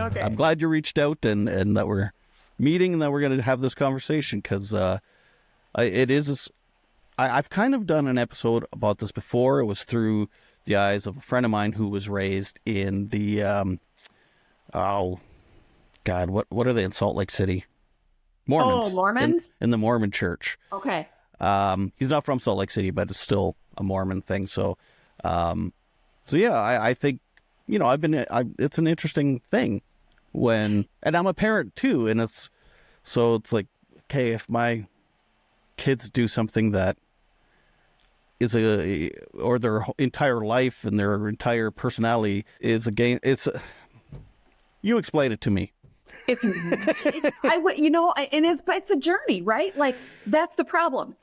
Okay. I'm glad you reached out and that we're meeting and that we're going to have this conversation because I've kind of done an episode about this before. It was through the eyes of a friend of mine who was raised in the, what are they in Salt Lake City? Mormons. Oh, Mormons? In the Mormon church. Okay. He's not from Salt Lake City, but it's still a Mormon thing. So yeah, I think, it's an interesting thing and I'm a parent too. And it's like, okay, if my kids do something that is or their entire life and their entire personality is you explain it to me. It's a journey, right? Like that's the problem.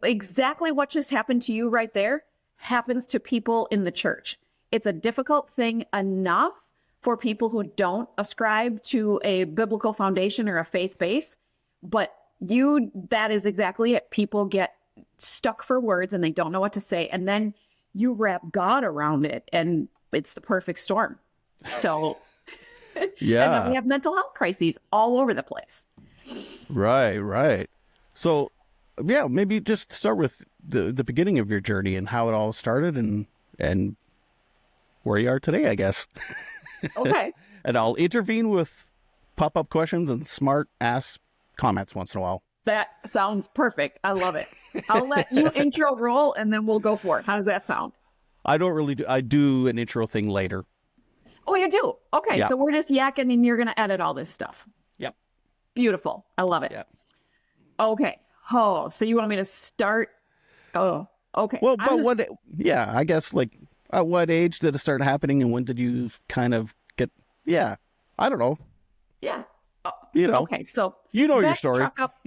Exactly what just happened to you right there happens to people in the church. It's a difficult thing enough for people who don't ascribe to a biblical foundation or a faith base, but that is exactly it. People get stuck for words and they don't know what to say. And then you wrap God around it and it's the perfect storm. So yeah. And then we have mental health crises all over the place. Right. So yeah, maybe just start with the beginning of your journey and how it all started and where you are today, I guess. Okay. And I'll intervene with pop-up questions and smart ass comments once in a while. That sounds perfect. I love it. I'll let you intro roll and then we'll go for it. How does that sound? I don't really do. I do an intro thing later. Oh, you do? Okay. Yeah. So we're just yakking and you're going to edit all this stuff. Yep. Beautiful. I love it. Yep. Okay. Oh, so you want me to start? Oh, okay. Well, but I guess like at what age did it start happening and when did you kind of get, I don't know. Yeah. Okay, so your story.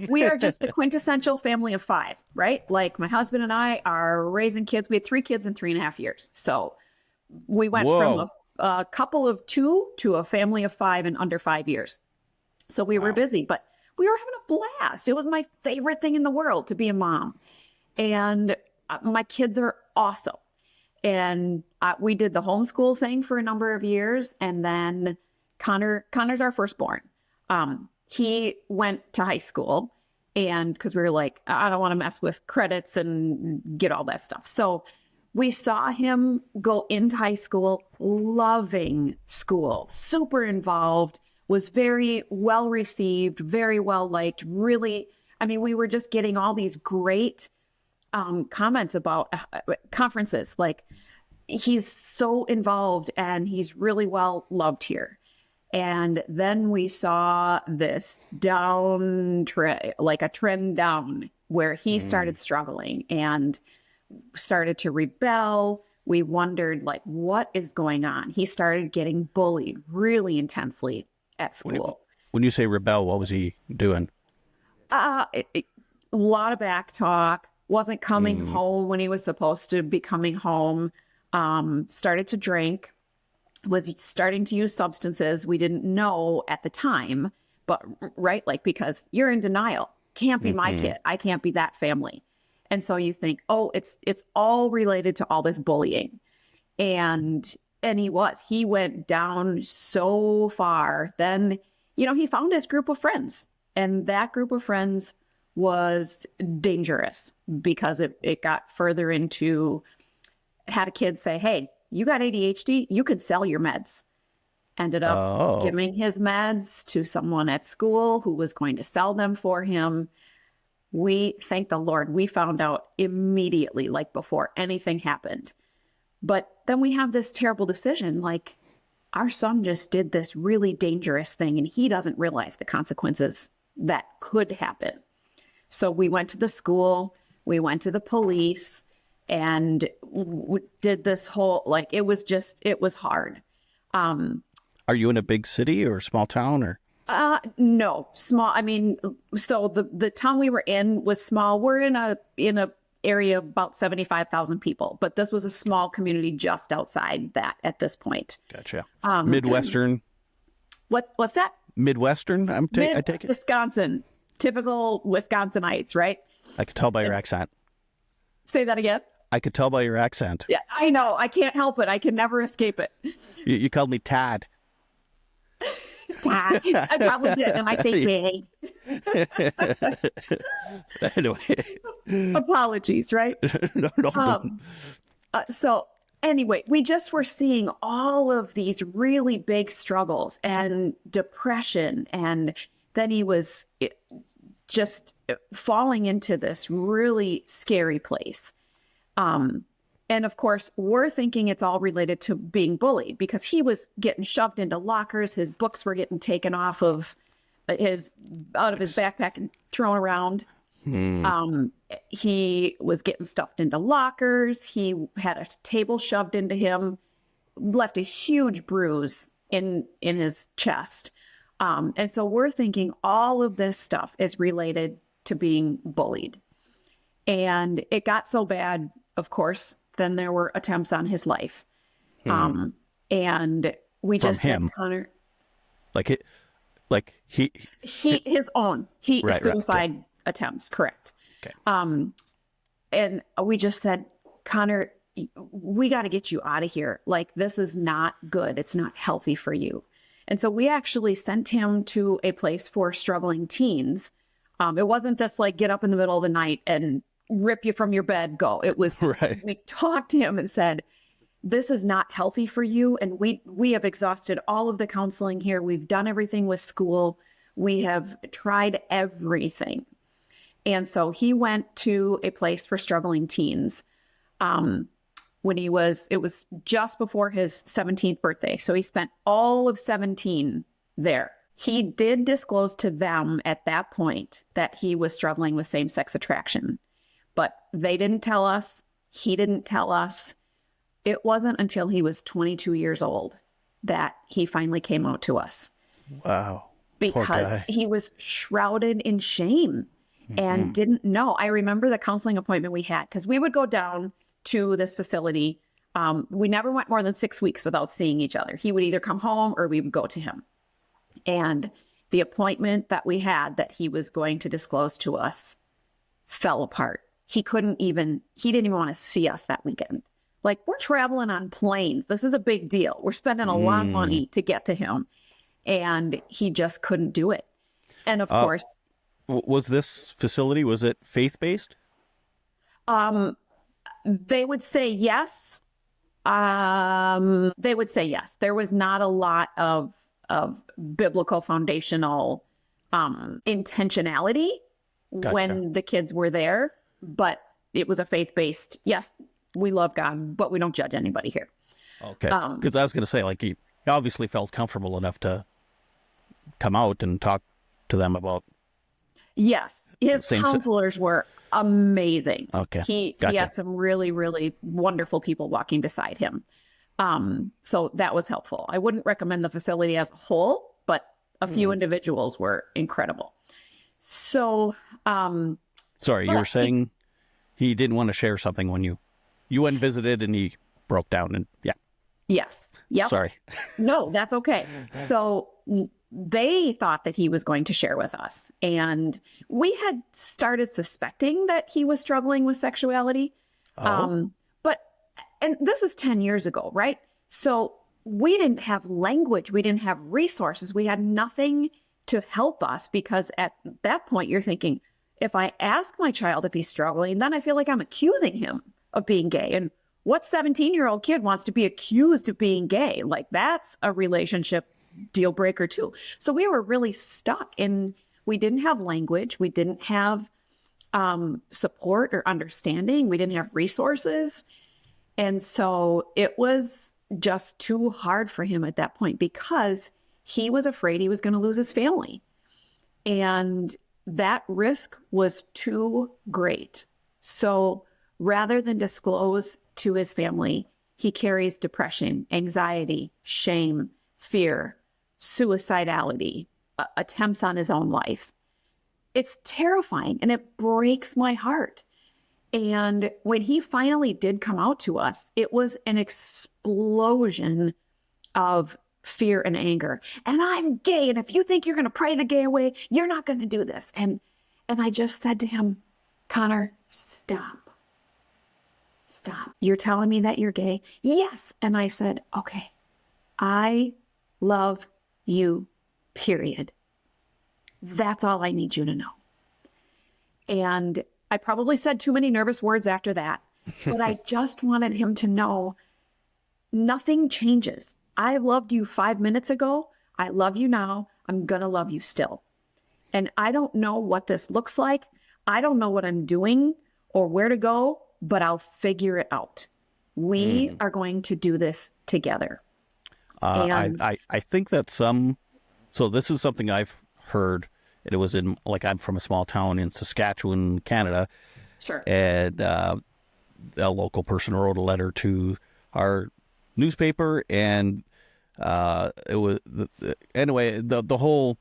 We are just the quintessential family of 5, right? Like my husband and I are raising kids. We had 3 kids in 3.5 years. So we went from a couple of 2 to a family of 5 in under 5 years. So we were busy, but we were having a blast. It was my favorite thing in the world to be a mom. And my kids are awesome. And we did the homeschool thing for a number of years. And then Connor's our firstborn. He went to high school and because we were like, I don't want to mess with credits and get all that stuff. So we saw him go into high school, loving school, super involved, was very well received, very well liked, really. I mean, we were just getting all these great comments about conferences. Like he's so involved and he's really well loved here. And then we saw this like a trend down where he started struggling and started to rebel. We wondered like, what is going on? He started getting bullied really intensely at school. When you say rebel, what was he doing? A lot of back talk, wasn't coming home when he was supposed to be coming home, started to drink, was starting to use substances we didn't know at the time, but right, like because you're in denial. Can't be my kid. I can't be that family. And so you think, oh, it's all related to all this bullying. And he went down so far. Then, he found his group of friends and that group of friends was dangerous because it got further into, had a kid say, hey, you got ADHD, you could sell your meds. Ended up giving his meds to someone at school who was going to sell them for him. We, thank the Lord, we found out immediately, like before anything happened. But then we have this terrible decision, like our son just did this really dangerous thing and he doesn't realize the consequences that could happen. So we went to the school, we went to the police, and did this whole, like, it was hard. Are you in a big city or a small town or? No, small. I mean, so the town we were in was small. We're in a area of about 75,000 people, but this was a small community just outside that at this point. Gotcha. Midwestern. What's that? Midwestern. I take it. Wisconsin, typical Wisconsinites, right? I could tell by your accent. Say that again. I could tell by your accent. Yeah, I know. I can't help it. I can never escape it. You called me Tad. I probably did. And I say gay. Anyway. Apologies, right? No. So anyway, we just were seeing all of these really big struggles and depression. And then he was just falling into this really scary place. And of course, we're thinking it's all related to being bullied because he was getting shoved into lockers. His books were getting taken out of his backpack and thrown around. He was getting stuffed into lockers. He had a table shoved into him, left a huge bruise in his chest. And so we're thinking all of this stuff is related to being bullied. And it got so bad, of course, then there were attempts on his life. And we From just him. said, Connor, his own suicide attempts, correct. Okay. And we just said, Connor, we got to get you out of here. Like, this is not good. It's not healthy for you. And so we actually sent him to a place for struggling teens. It wasn't this like get up in the middle of the night and rip you from your bed, go. It was, we talked to him and said, this is not healthy for you. And we have exhausted all of the counseling here. We've done everything with school. We have tried everything. And so he went to a place for struggling teens when it was just before his 17th birthday. So he spent all of 17 there. He did disclose to them at that point that he was struggling with same-sex attraction, but they didn't tell us. He didn't tell us. It wasn't until he was 22 years old that he finally came out to us. Wow. Because he was shrouded in shame and didn't know. I remember the counseling appointment we had because we would go down to this facility. We never went more than 6 weeks without seeing each other. He would either come home or we would go to him. And the appointment that we had that he was going to disclose to us fell apart. He didn't even want to see us that weekend. Like, we're traveling on planes. This is a big deal. We're spending a lot of money to get to him. And he just couldn't do it. And of course. Was this facility, was it faith-based? They would say yes. They would say yes. There was not a lot of biblical foundational intentionality when the kids were there, but it was a faith-based, yes, we love God, but we don't judge anybody here. Okay. Because I was going to say, like, he obviously felt comfortable enough to come out and talk to them about. Yes. His counselors were amazing. Okay. He had some really, really wonderful people walking beside him. So that was helpful. I wouldn't recommend the facility as a whole, but a few individuals were incredible. So, sorry, you were saying he didn't want to share something when you went and visited and he broke down and Yes. Yep. Sorry. No, that's okay. So they thought that he was going to share with us. And we had started suspecting that he was struggling with sexuality. And this is 10 years ago, right? So we didn't have language. We didn't have resources. We had nothing to help us because at that point you're thinking, if I ask my child if he's struggling, then I feel like I'm accusing him of being gay. And what 17-year-old kid wants to be accused of being gay? Like, that's a relationship deal breaker too. So we were really stuck and we didn't have language. We didn't have support or understanding. We didn't have resources. And so it was just too hard for him at that point because he was afraid he was going to lose his family. And that risk was too great. So rather than disclose to his family, he carries depression, anxiety, shame, fear, suicidality, attempts on his own life. It's terrifying and it breaks my heart. And when he finally did come out to us, it was an explosion of fear and anger. And I'm gay. And if you think you're going to pray the gay away, you're not going to do this. And I just said to him, Connor, stop. You're telling me that you're gay? Yes. And I said, okay, I love you period. That's all I need you to know. And I probably said too many nervous words after that, but I just wanted him to know nothing changes. I loved you 5 minutes ago. I love you now. I'm going to love you still. And I don't know what this looks like. I don't know what I'm doing or where to go, but I'll figure it out. We are going to do this together. I think that so this is something I've heard, and it was in, like, I'm from a small town in Saskatchewan, Canada. Sure. And a local person wrote a letter to our newspaper, and it was anyway, the whole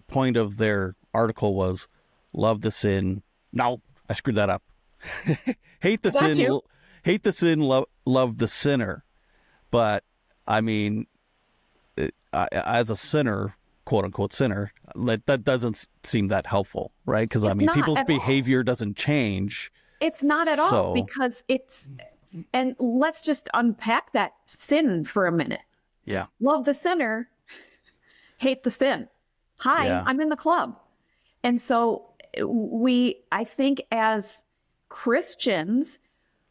point of their article was love the sin. No, I screwed that up. Hate the sin, love the sinner. But I mean, as a sinner, quote unquote sinner, that doesn't seem that helpful, right? Because I mean, people's behavior doesn't change. It's not at all, because and let's just unpack that sin for a minute. Yeah. Love the sinner, hate the sin. Hi, yeah. I'm in the club. And so I think as Christians,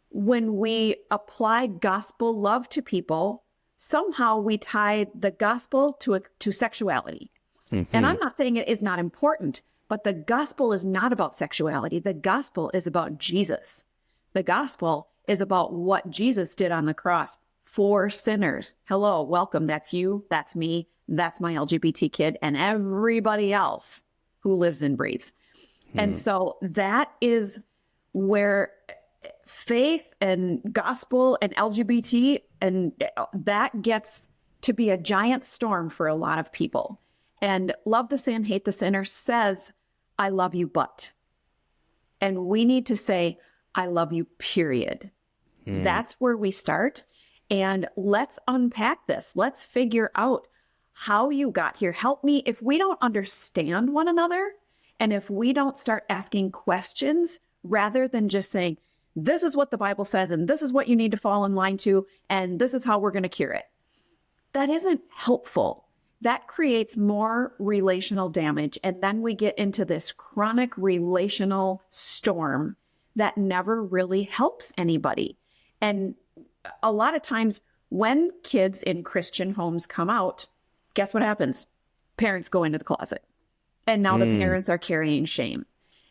when we apply gospel love to people, somehow we tie the gospel to sexuality. Mm-hmm. And I'm not saying it is not important, but the gospel is not about sexuality. The gospel is about Jesus. The gospel is about what Jesus did on the cross for sinners. Hello, welcome. That's you. That's me. That's my LGBT kid and everybody else who lives and breathes. And so that is where faith and gospel and LGBT, and that gets to be a giant storm for a lot of people. And love the sin, hate the sinner says, I love you, but. And we need to say, I love you, period. That's where we start. And let's unpack this. Let's figure out how you got here. Help me. If we don't understand one another, and if we don't start asking questions rather than just saying, this is what the Bible says, and this is what you need to fall in line to, and this is how we're going to cure it, that isn't helpful. That creates more relational damage. And then we get into this chronic relational storm that never really helps anybody. And a lot of times when kids in Christian homes come out, guess what happens? Parents go into the closet. And now the parents are carrying shame.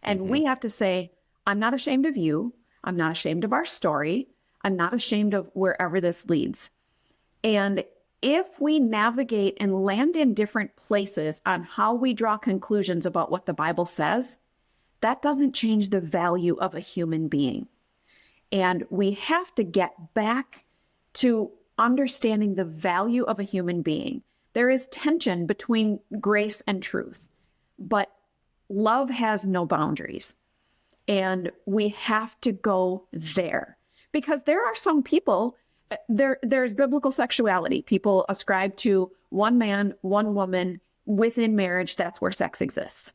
And we have to say, I'm not ashamed of you. I'm not ashamed of our story. I'm not ashamed of wherever this leads. And if we navigate and land in different places on how we draw conclusions about what the Bible says, that doesn't change the value of a human being. And we have to get back to understanding the value of a human being. There is tension between grace and truth, but love has no boundaries. And we have to go there, because there are some people, there's biblical sexuality. People ascribe to one man, one woman within marriage. That's where sex exists.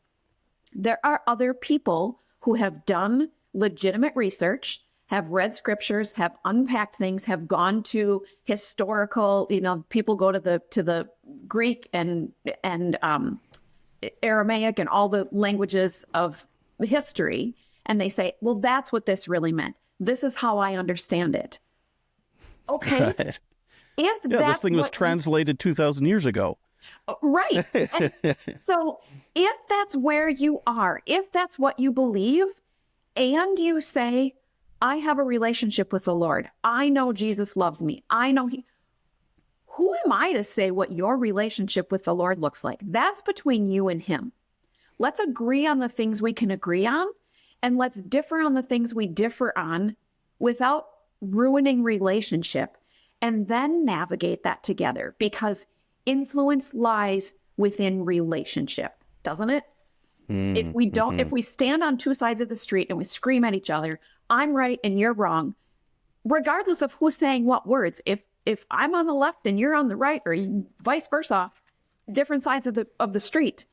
There are other people who have done legitimate research, have read scriptures, have unpacked things, have gone to historical, people go to the Greek and Aramaic and all the languages of history. And they say, well, that's what this really meant. This is how I understand it. Okay. Right. This thing was translated 2,000 years ago. Right. So if that's where you are, if that's what you believe, and you say, I have a relationship with the Lord, I know Jesus loves me, I know who am I to say what your relationship with the Lord looks like? That's between you and him. Let's agree on the things we can agree on, and let's differ on the things we differ on without ruining relationship, and then navigate that together, because influence lies within relationship, doesn't it? If we don't, if we stand on two sides of the street and we scream at each other, I'm right and you're wrong, regardless of who's saying what words, if I'm on the left and you're on the right, or vice versa, different sides of the street,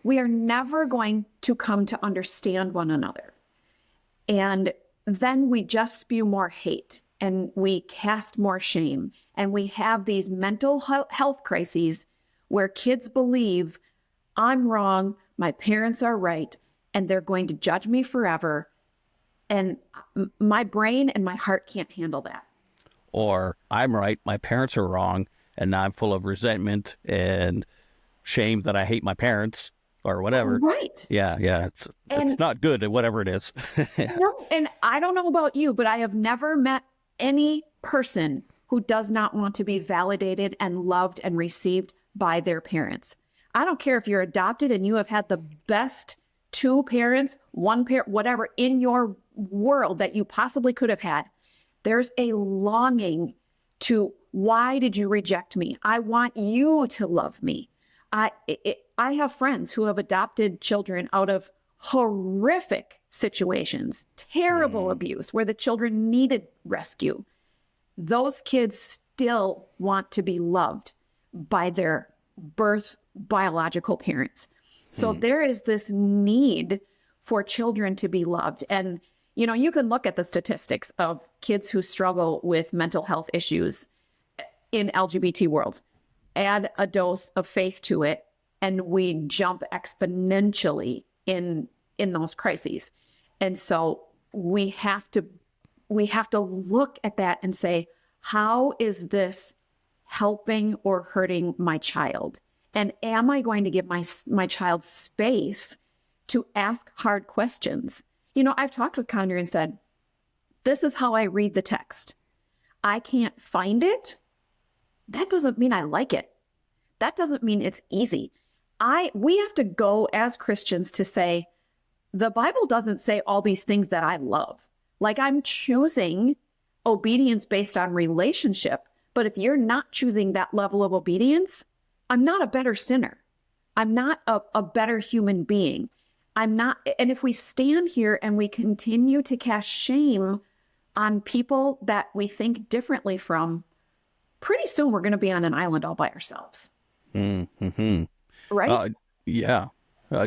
we are never going to come to understand one another. And then we just spew more hate, and we cast more shame, and we have these mental health crises where kids believe I'm wrong, my parents are right, and they're going to judge me forever. And my brain and my heart can't handle that. Or I'm right, my parents are wrong, and now I'm full of resentment and shame that I hate my parents or whatever. Right. Yeah. It's not good, whatever it is. No, and I don't know about you, but I have never met any person who does not want to be validated and loved and received by their parents. I don't care if you're adopted and you have had the best two parents, one parent, whatever, in your world that you possibly could have had. There's a longing to, why did you reject me? I want you to love me. I have friends who have adopted children out of horrific situations, terrible abuse, where the children needed rescue. Those kids still want to be loved by their birth biological parents. So there is this need for children to be loved. And, you know, you can look at the statistics of kids who struggle with mental health issues in LGBT worlds, add a dose of faith to it, and we jump exponentially in those crises. And so we have to look at that and say, how is this helping or hurting my child? And am I going to give my child space to ask hard questions? You know, I've talked with Connor and said, this is how I read the text. I can't find it. That doesn't mean I like it. That doesn't mean it's easy. We have to go as Christians to say, the Bible doesn't say all these things that I love. Like, I'm choosing obedience based on relationship. But if you're not choosing that level of obedience, I'm not a better sinner. I'm not a better human being. I'm not. And if we stand here and we continue to cast shame on people that we think differently from, pretty soon we're going to be on an island all by ourselves. Mm-hmm. Right? Yeah.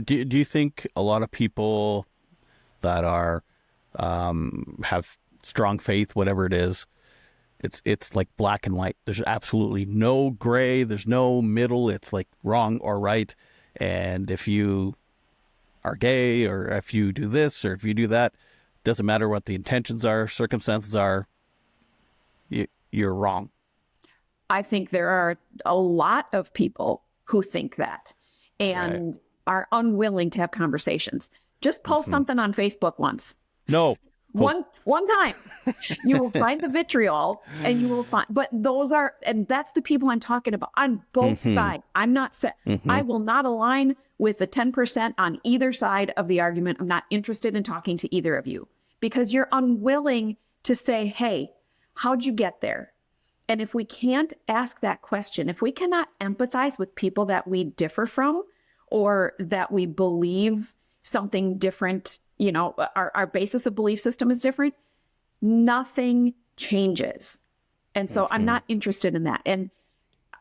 Do you think a lot of people that are have strong faith, whatever it is, it's like black and white. There's absolutely no gray. There's no middle. It's like wrong or right. And if you are gay, or if you do this, or if you do that, doesn't matter what the intentions are, circumstances are, you're wrong. I think there are a lot of people who think that and are unwilling to have conversations. Just post something on Facebook once. No. One time, you will find the vitriol, and you will find, but and that's the people I'm talking about on both sides. I'm not I will not align with the 10% on either side of the argument. I'm not interested in talking to either of you because you're unwilling to say, hey, how'd you get there? And if we can't ask that question, if we cannot empathize with people that we differ from, or that we believe something different, you know, our basis of belief system is different, nothing changes. And so I'm not interested in that. And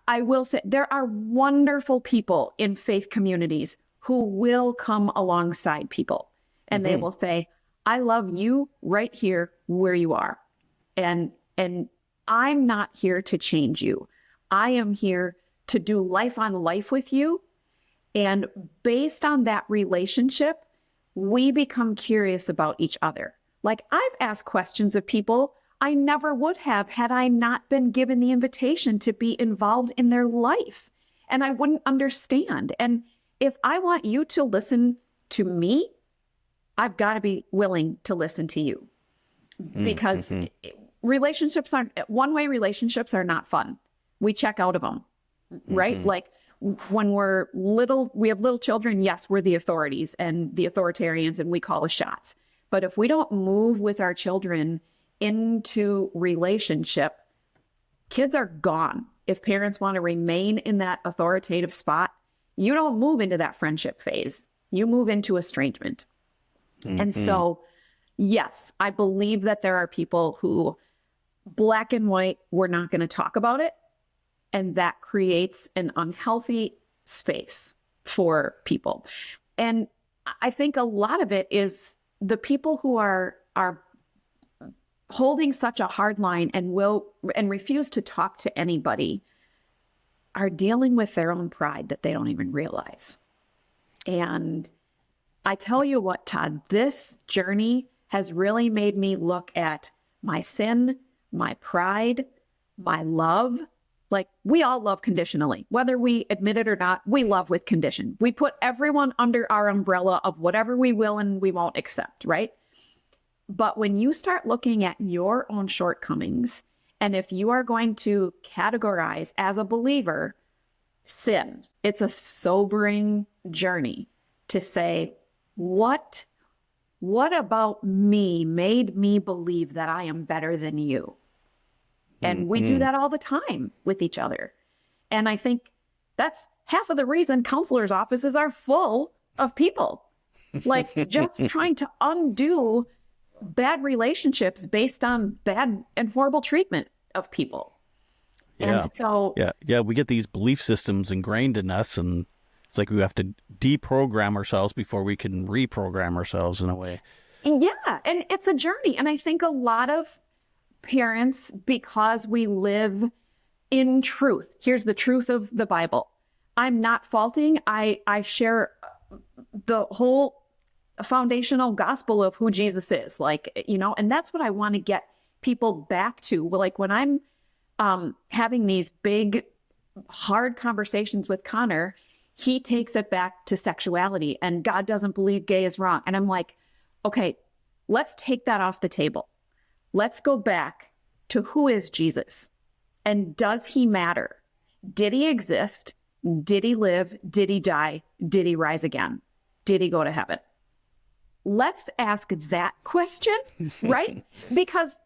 I will say there are wonderful people in faith communities who will come alongside people and they will say, I love you right here where you are. And I'm not here to change you. I am here to do life on life with you. And based on that relationship, we become curious about each other. Like, I've asked questions of people I never would have had I not been given the invitation to be involved in their life. And I wouldn't understand. And if I want you to listen to me, I've got to be willing to listen to you. Because relationships aren't, one-way relationships are not fun. We check out of them, right? Like, when we're little, we have little children, yes, we're the authorities and the authoritarians and we call the shots. But if we don't move with our children into relationship, kids are gone. If parents want to remain in that authoritative spot, you don't move into that friendship phase. You move into estrangement. And so, yes, I believe that there are people who, black and white, we're not going to talk about it. And that creates an unhealthy space for people. And I think a lot of it is the people who are holding such a hard line and refuse to talk to anybody. are dealing with their own pride that they don't even realize. And I tell you what, Todd, this journey has really made me look at my sin, my pride, my love. Like, we all love conditionally. Whether we admit it or not, we love with condition. We put everyone under our umbrella of whatever we will and we won't accept, right? But when you start looking at your own shortcomings, and if you are going to categorize as a believer sin, it's a sobering journey to say, what about me made me believe that I am better than you? And we do that all the time with each other. And I think that's half of the reason counselors' offices are full of people, like just trying to undo bad relationships based on bad and horrible treatment of people. Yeah. And so we get these belief systems ingrained in us, and it's like we have to deprogram ourselves before we can reprogram ourselves in a way. Yeah, and it's a journey. And I think a lot of parents, because we live in truth, here's the truth of the Bible. I'm not faulting. I share the whole foundational gospel of who Jesus is, like, you know, and that's what I want to get people back to. Like, when I'm having these big, hard conversations with Connor, he takes it back to sexuality and God doesn't believe gay is wrong. And I'm like, okay, let's take that off the table. Let's go back to who is Jesus and does he matter? Did he exist? Did he live? Did he die? Did he rise again? Did he go to heaven? Let's ask that question, right? Because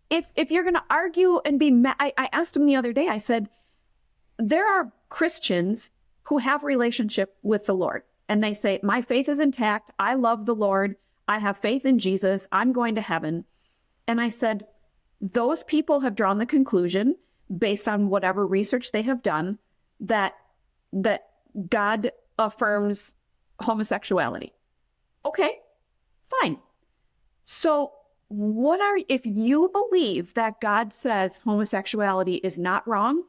if you're going to argue and be mad, I asked him the other day, I said, there are Christians who have relationship with the Lord and they say, my faith is intact. I love the Lord. I have faith in Jesus. I'm going to heaven. And I said, those people have drawn the conclusion based on whatever research they have done that God affirms homosexuality. Okay, fine. So if you believe that God says homosexuality is not wrong,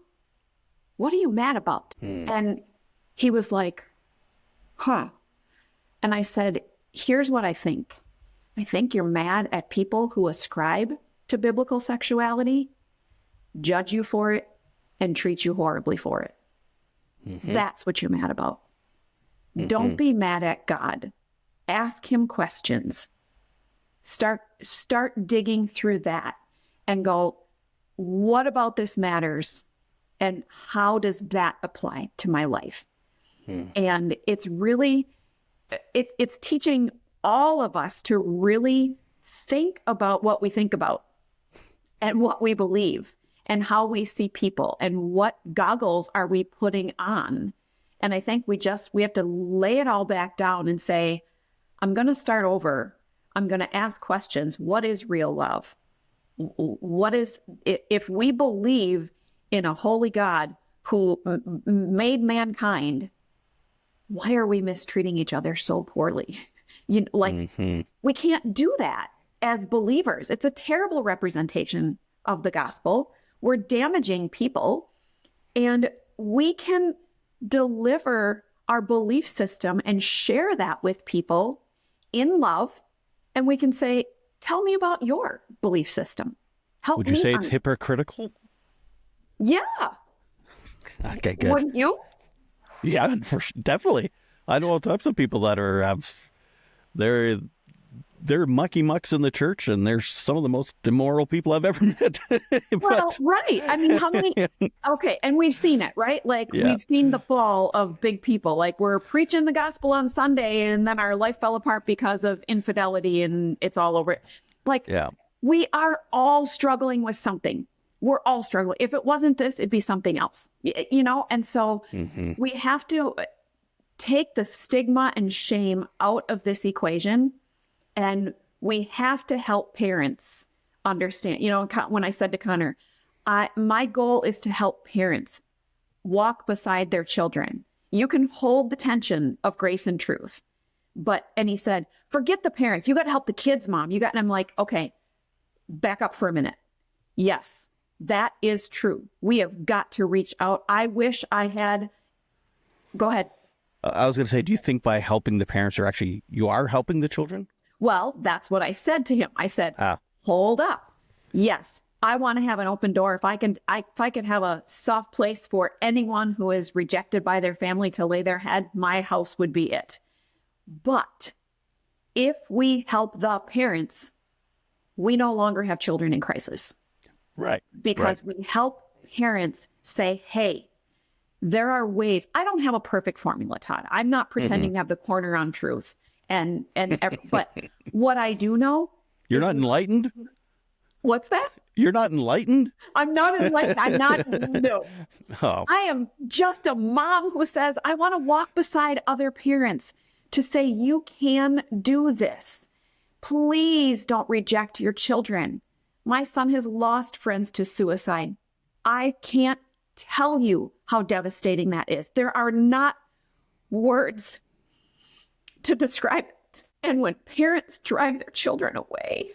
what are you mad about? And he was like, huh. And I said, here's what I think. I think you're mad at people who ascribe to biblical sexuality, judge you for it, and treat you horribly for it. That's what you're mad about. Don't be mad at God. Ask him questions. Start digging through that and go, what about this matters? And how does that apply to my life? And it's really, it's teaching all of us to really think about what we think about and what we believe and how we see people and what goggles are we putting on. And I think we have to lay it all back down and say, I'm going to start over. I'm going to ask questions. What is real love? If we believe in a holy God who made mankind, why are we mistreating each other so poorly? We can't do that as believers. It's a terrible representation of the gospel. We're damaging people, and we can deliver our belief system and share that with people in love. And we can say, tell me about your belief system. Would you say it's hypocritical? Yeah. Okay, good. Wouldn't you? Yeah, definitely. I know all types of people that they're mucky mucks in the church, and they're some of the most immoral people I've ever met. Well, right. I mean, how many? Okay, and we've seen it, right? Like, we've seen the fall of big people. Like, we're preaching the gospel on Sunday, and then our life fell apart because of infidelity, and it's all over. Like, we are all struggling with something. We're all struggling. If it wasn't this, it'd be something else, you know? And so we have to take the stigma and shame out of this equation. And we have to help parents understand, you know, when I said to Connor, my goal is to help parents walk beside their children. You can hold the tension of grace and truth. And he said, forget the parents. You got to help the kids, Mom. And I'm like, okay, back up for a minute. Yes, that is true. We have got to reach out. I wish I had. Go ahead. I was going to say, do you think by helping the parents you are helping the children? Well, that's what I said to him. I said, hold up. Yes, I want to have an open door. If I could have a soft place for anyone who is rejected by their family to lay their head, my house would be it. But if we help the parents, we no longer have children in crisis. Right. Because we help parents say, hey, there are ways. I don't have a perfect formula, Todd. I'm not pretending to have the corner on truth. But what I do know. You're not enlightened? What's that? You're not enlightened? I'm not enlightened. I'm not. No. Oh. I am just a mom who says, I want to walk beside other parents to say, you can do this. Please don't reject your children. My son has lost friends to suicide. I can't tell you how devastating that is. There are not words to describe it. And when parents drive their children away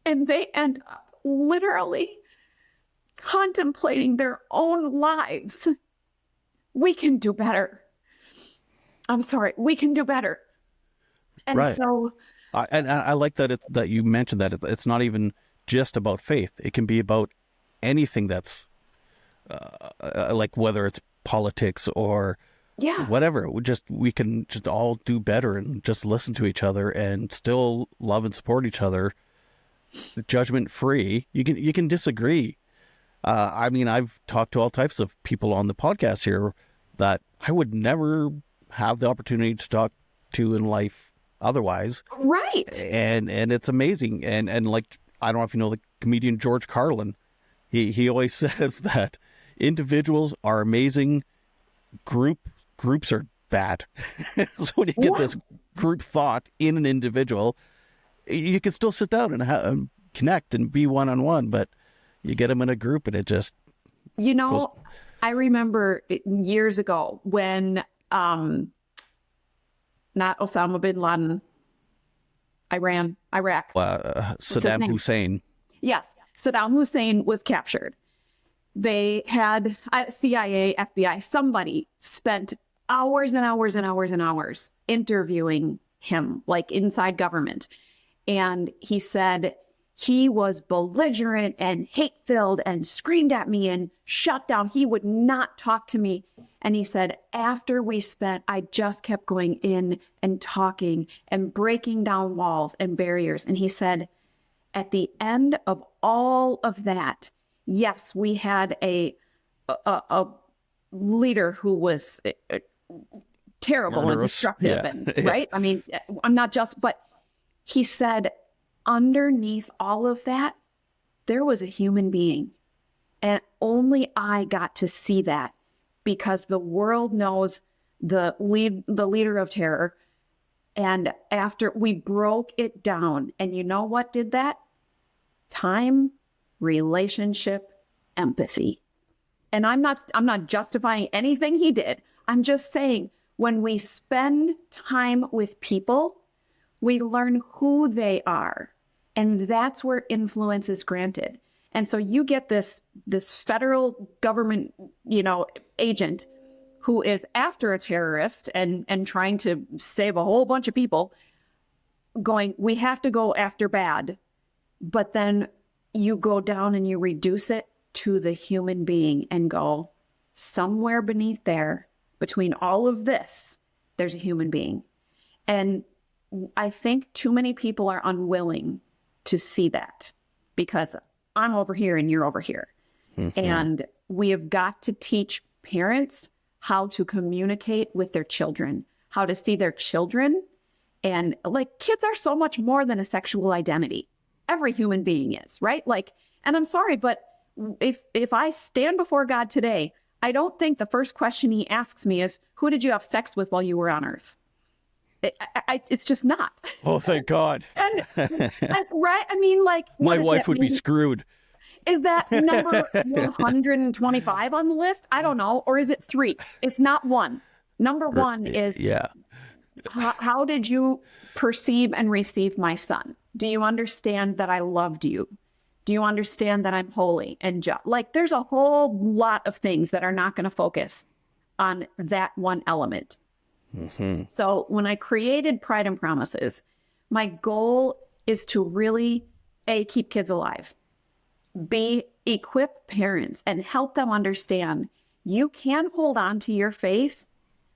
and they end up literally contemplating their own lives, we can do better. I'm sorry, we can do better. And right. So... and I like that you mentioned that it's not even just about faith. It can be about anything that's like whether it's politics or whatever. We can just all do better and just listen to each other and still love and support each other, judgment free. You can disagree. I mean, I've talked to all types of people on the podcast here that I would never have the opportunity to talk to in life otherwise. Right. And it's amazing. And like, I don't know if you know the comedian George Carlin. He always says that individuals are amazing. Groups are bad. So when you get this group thought in an individual, you can still sit down and connect and be one-on-one, but you get them in a group and it just goes... I remember years ago when not Osama bin Laden, Iraq. Saddam Hussein. Yes, Saddam Hussein was captured. They had CIA, FBI, somebody spent hours and hours and hours and hours interviewing him, like inside government. And he said he was belligerent and hate-filled and screamed at me and shut down. He would not talk to me. And he said, after I just kept going in and talking and breaking down walls and barriers. And he said, at the end of all of that, yes, we had a leader who was terrible and destructive, and right? I mean, I'm not just, but he said, underneath all of that, there was a human being. And only I got to see that because the world knows the leader of terror. And after we broke it down, and you know what did that? Time, relationship, empathy. And I'm not justifying anything he did. I'm just saying when we spend time with people, we learn who they are. And that's where influence is granted. And so you get this federal government, agent who is after a terrorist and trying to save a whole bunch of people, going, we have to go after bad. But then you go down and you reduce it to the human being and go, somewhere beneath there, between all of this, there's a human being. And I think too many people are unwilling to see that because I'm over here and you're over here. Mm-hmm. And we have got to teach parents how to communicate with their children, how to see their children. And like, kids are so much more than a sexual identity. Every human being is, right? Like, and I'm sorry, but if I stand before God today, I don't think the first question he asks me is, who did you have sex with while you were on earth? It's just not. Oh, thank God. and right? I mean, like, my wife would be screwed. Is that number 125 on the list? I don't know. Or is it 3? It's not 1. Number 1 is, how did you perceive and receive my son? Do you understand that I loved you? Do you understand that I'm holy and just? Like, there's a whole lot of things that are not going to focus on that one element. Mm-hmm. So when I created Pride and Promises, my goal is to really, A, keep kids alive, B, equip parents and help them understand you can hold on to your faith,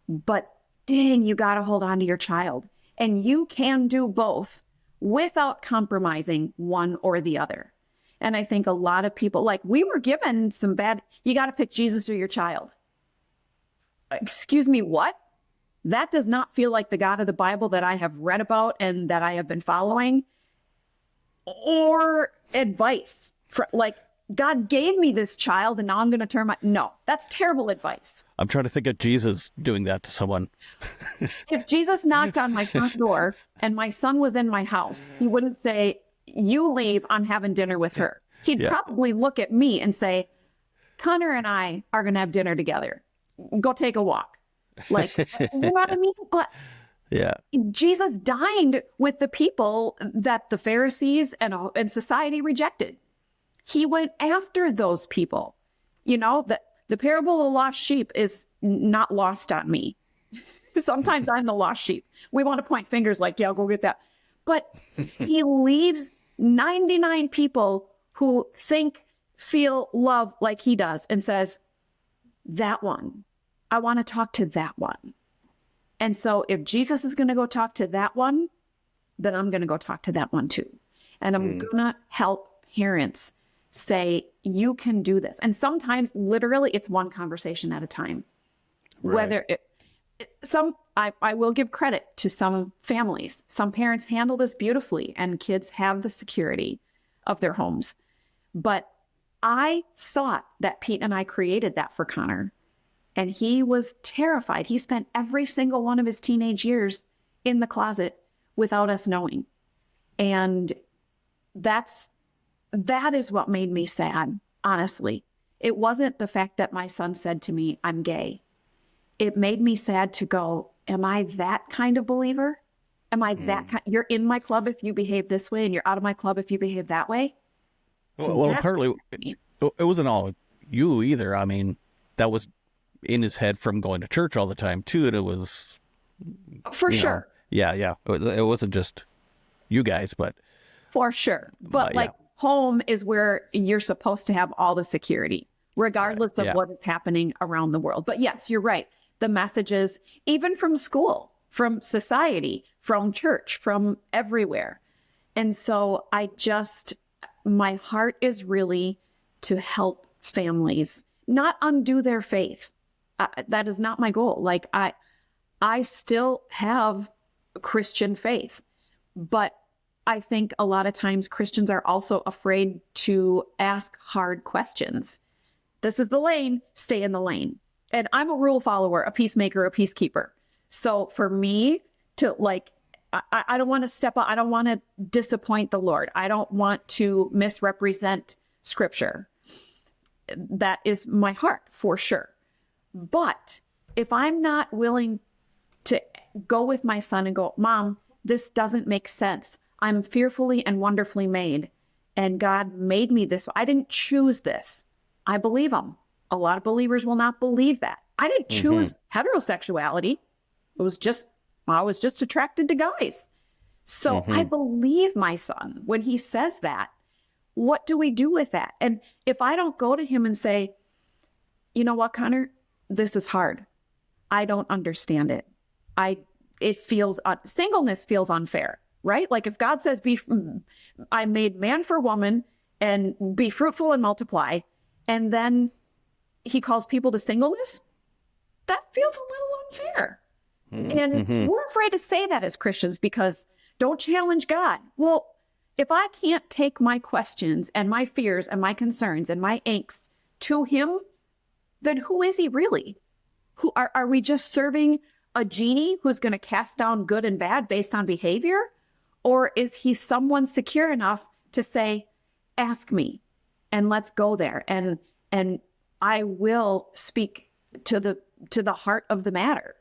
but dang, you got to hold on to your child. And you can do both without compromising one or the other. And I think a lot of people, like, we were given some bad, you got to pick Jesus or your child. Excuse me, what? That does not feel like the God of the Bible that I have read about and that I have been following, or advice. Like, God gave me this child and now I'm going to turn my... No, that's terrible advice. I'm trying to think of Jesus doing that to someone. If Jesus knocked on my front door and my son was in my house, he wouldn't say, you leave, I'm having dinner with her. He'd probably look at me and say, Connor and I are going to have dinner together. Go take a walk. Like, you know what I mean? But Jesus dined with the people that the Pharisees and society rejected. He went after those people. You know, the parable of the lost sheep is not lost on me. Sometimes I'm the lost sheep. We want to point fingers like, yeah, go get that. But he leaves 99 people who think, feel, love like he does and says, that one, I want to talk to that one. And so if Jesus is going to go talk to that one, then I'm going to go talk to that one too. And I'm going to help parents say, you can do this. And sometimes literally it's one conversation at a time. Right. Whether I will give credit to some families. Some parents handle this beautifully and kids have the security of their homes. But I thought that Pete and I created that for Connor. And he was terrified. He spent every single one of his teenage years in the closet without us knowing. And that is what made me sad, honestly. It wasn't the fact that my son said to me, I'm gay. It made me sad to go, am I that kind of believer? Am I that kind? You're in my club if you behave this way, and you're out of my club if you behave that way? Well, apparently it wasn't all you either. I mean, that was in his head from going to church all the time too, and it was for sure. Yeah. It wasn't just you guys, but for sure. But home is where you're supposed to have all the security, regardless of what is happening around the world. But yes, you're right. The messages, even from school, from society, from church, from everywhere. And so my heart is really to help families not undo their faith. That is not my goal. Like, I still have Christian faith, but I think a lot of times Christians are also afraid to ask hard questions. This is the lane, stay in the lane. And I'm a rule follower, a peacemaker, a peacekeeper. So for me to I don't want to step up. I don't want to disappoint the Lord. I don't want to misrepresent scripture. That is my heart for sure. But if I'm not willing to go with my son and go, Mom, this doesn't make sense. I'm fearfully and wonderfully made. And God made me this. I didn't choose this. I believe him. A lot of believers will not believe that. I didn't choose heterosexuality. I was just attracted to guys. So I believe my son when he says that. What do we do with that? And if I don't go to him and say, you know what, Connor, this is hard. I don't understand it. Singleness feels unfair, right? Like if God says, I made man for woman and be fruitful and multiply, and then he calls people to singleness, that feels a little unfair. And we're afraid to say that as Christians because don't challenge God. Well, if I can't take my questions and my fears and my concerns and my angst to him, then who is he really? Who are we just serving a genie who's going to cast down good and bad based on behavior? Or is he someone secure enough to say, ask me and let's go there. And I will speak to the heart of the matter.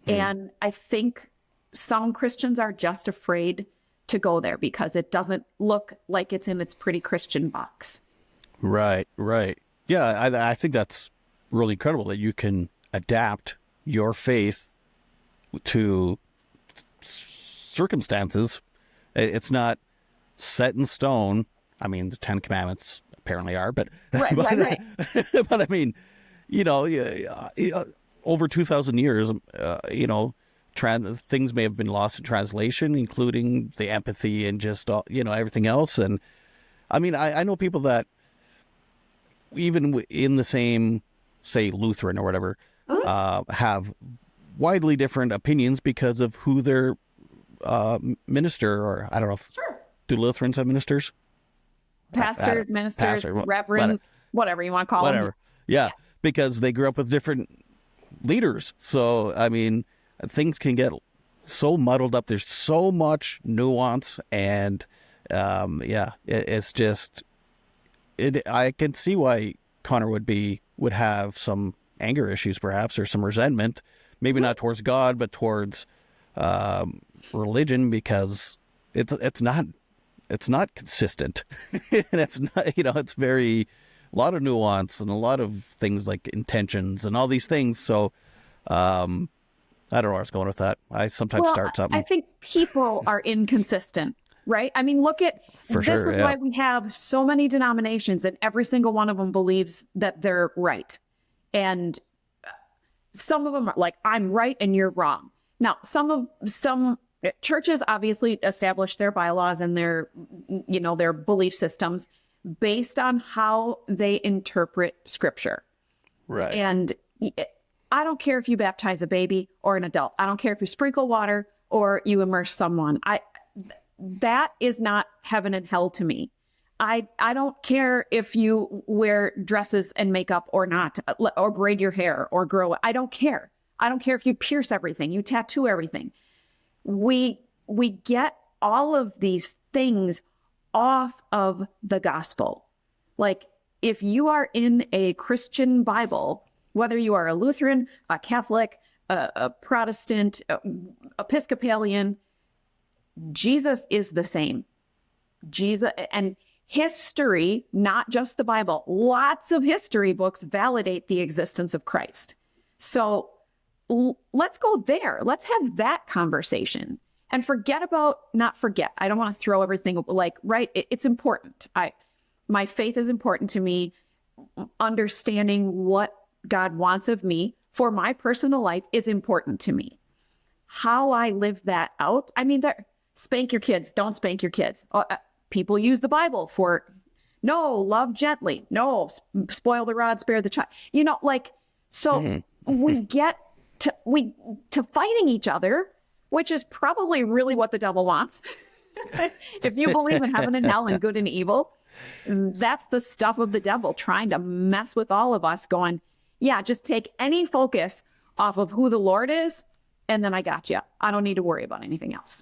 And I think some Christians are just afraid to go there because it doesn't look like it's in its pretty Christian box. Right. Yeah, I think that's really incredible that you can adapt your faith to circumstances. It's not set in stone. I mean, the 10 Commandments apparently are, but right. but I mean, over 2,000 years, things may have been lost in translation, including the empathy and just everything else. And I mean, I know people that even in the same, say, Lutheran or whatever, have widely different opinions because of who their minister, or I don't know if do Lutherans have ministers? Pastors, ministers, reverends, whatever you want to call them. Yeah, because they grew up with different leaders. So, I mean, things can get so muddled up. There's so much nuance, and it's just, I can see why Connor would have some anger issues, perhaps, or some resentment, maybe not towards God, but towards religion, because it's not consistent. And it's not, it's a lot of nuance and a lot of things like intentions and all these things. So, I don't know where I was going with that. I sometimes start something. I think people are inconsistent, right? I mean, look at, this is why we have so many denominations and every single one of them believes that they're right. And some of them are like, I'm right and you're wrong. Now, some churches obviously establish their bylaws and their belief systems based on how they interpret scripture. Right. And I don't care if you baptize a baby or an adult. I don't care if you sprinkle water or you immerse someone. That is not heaven and hell to me. I don't care if you wear dresses and makeup or not, or braid your hair or grow it. I don't care. I don't care if you pierce everything, you tattoo everything. We get all of these things off of the gospel. Like, if you are in a Christian Bible, whether you are a Lutheran, a Catholic, a Protestant, Episcopalian, Jesus is the same. Jesus and history, not just the Bible, lots of history books validate the existence of Christ. So let's go there. Let's have that conversation and not forget. I don't want to throw everything it's important. My faith is important to me. Understanding what God wants of me for my personal life is important to me. How I live that out. I mean, spank your kids. Don't spank your kids. People use the Bible for, no, love gently. No, spoil the rod, spare the child. So we get to fighting each other, which is probably really what the devil wants. If you believe in heaven and hell and good and evil, that's the stuff of the devil trying to mess with all of us, going, yeah, just take any focus off of who the Lord is, and then I got you. I don't need to worry about anything else.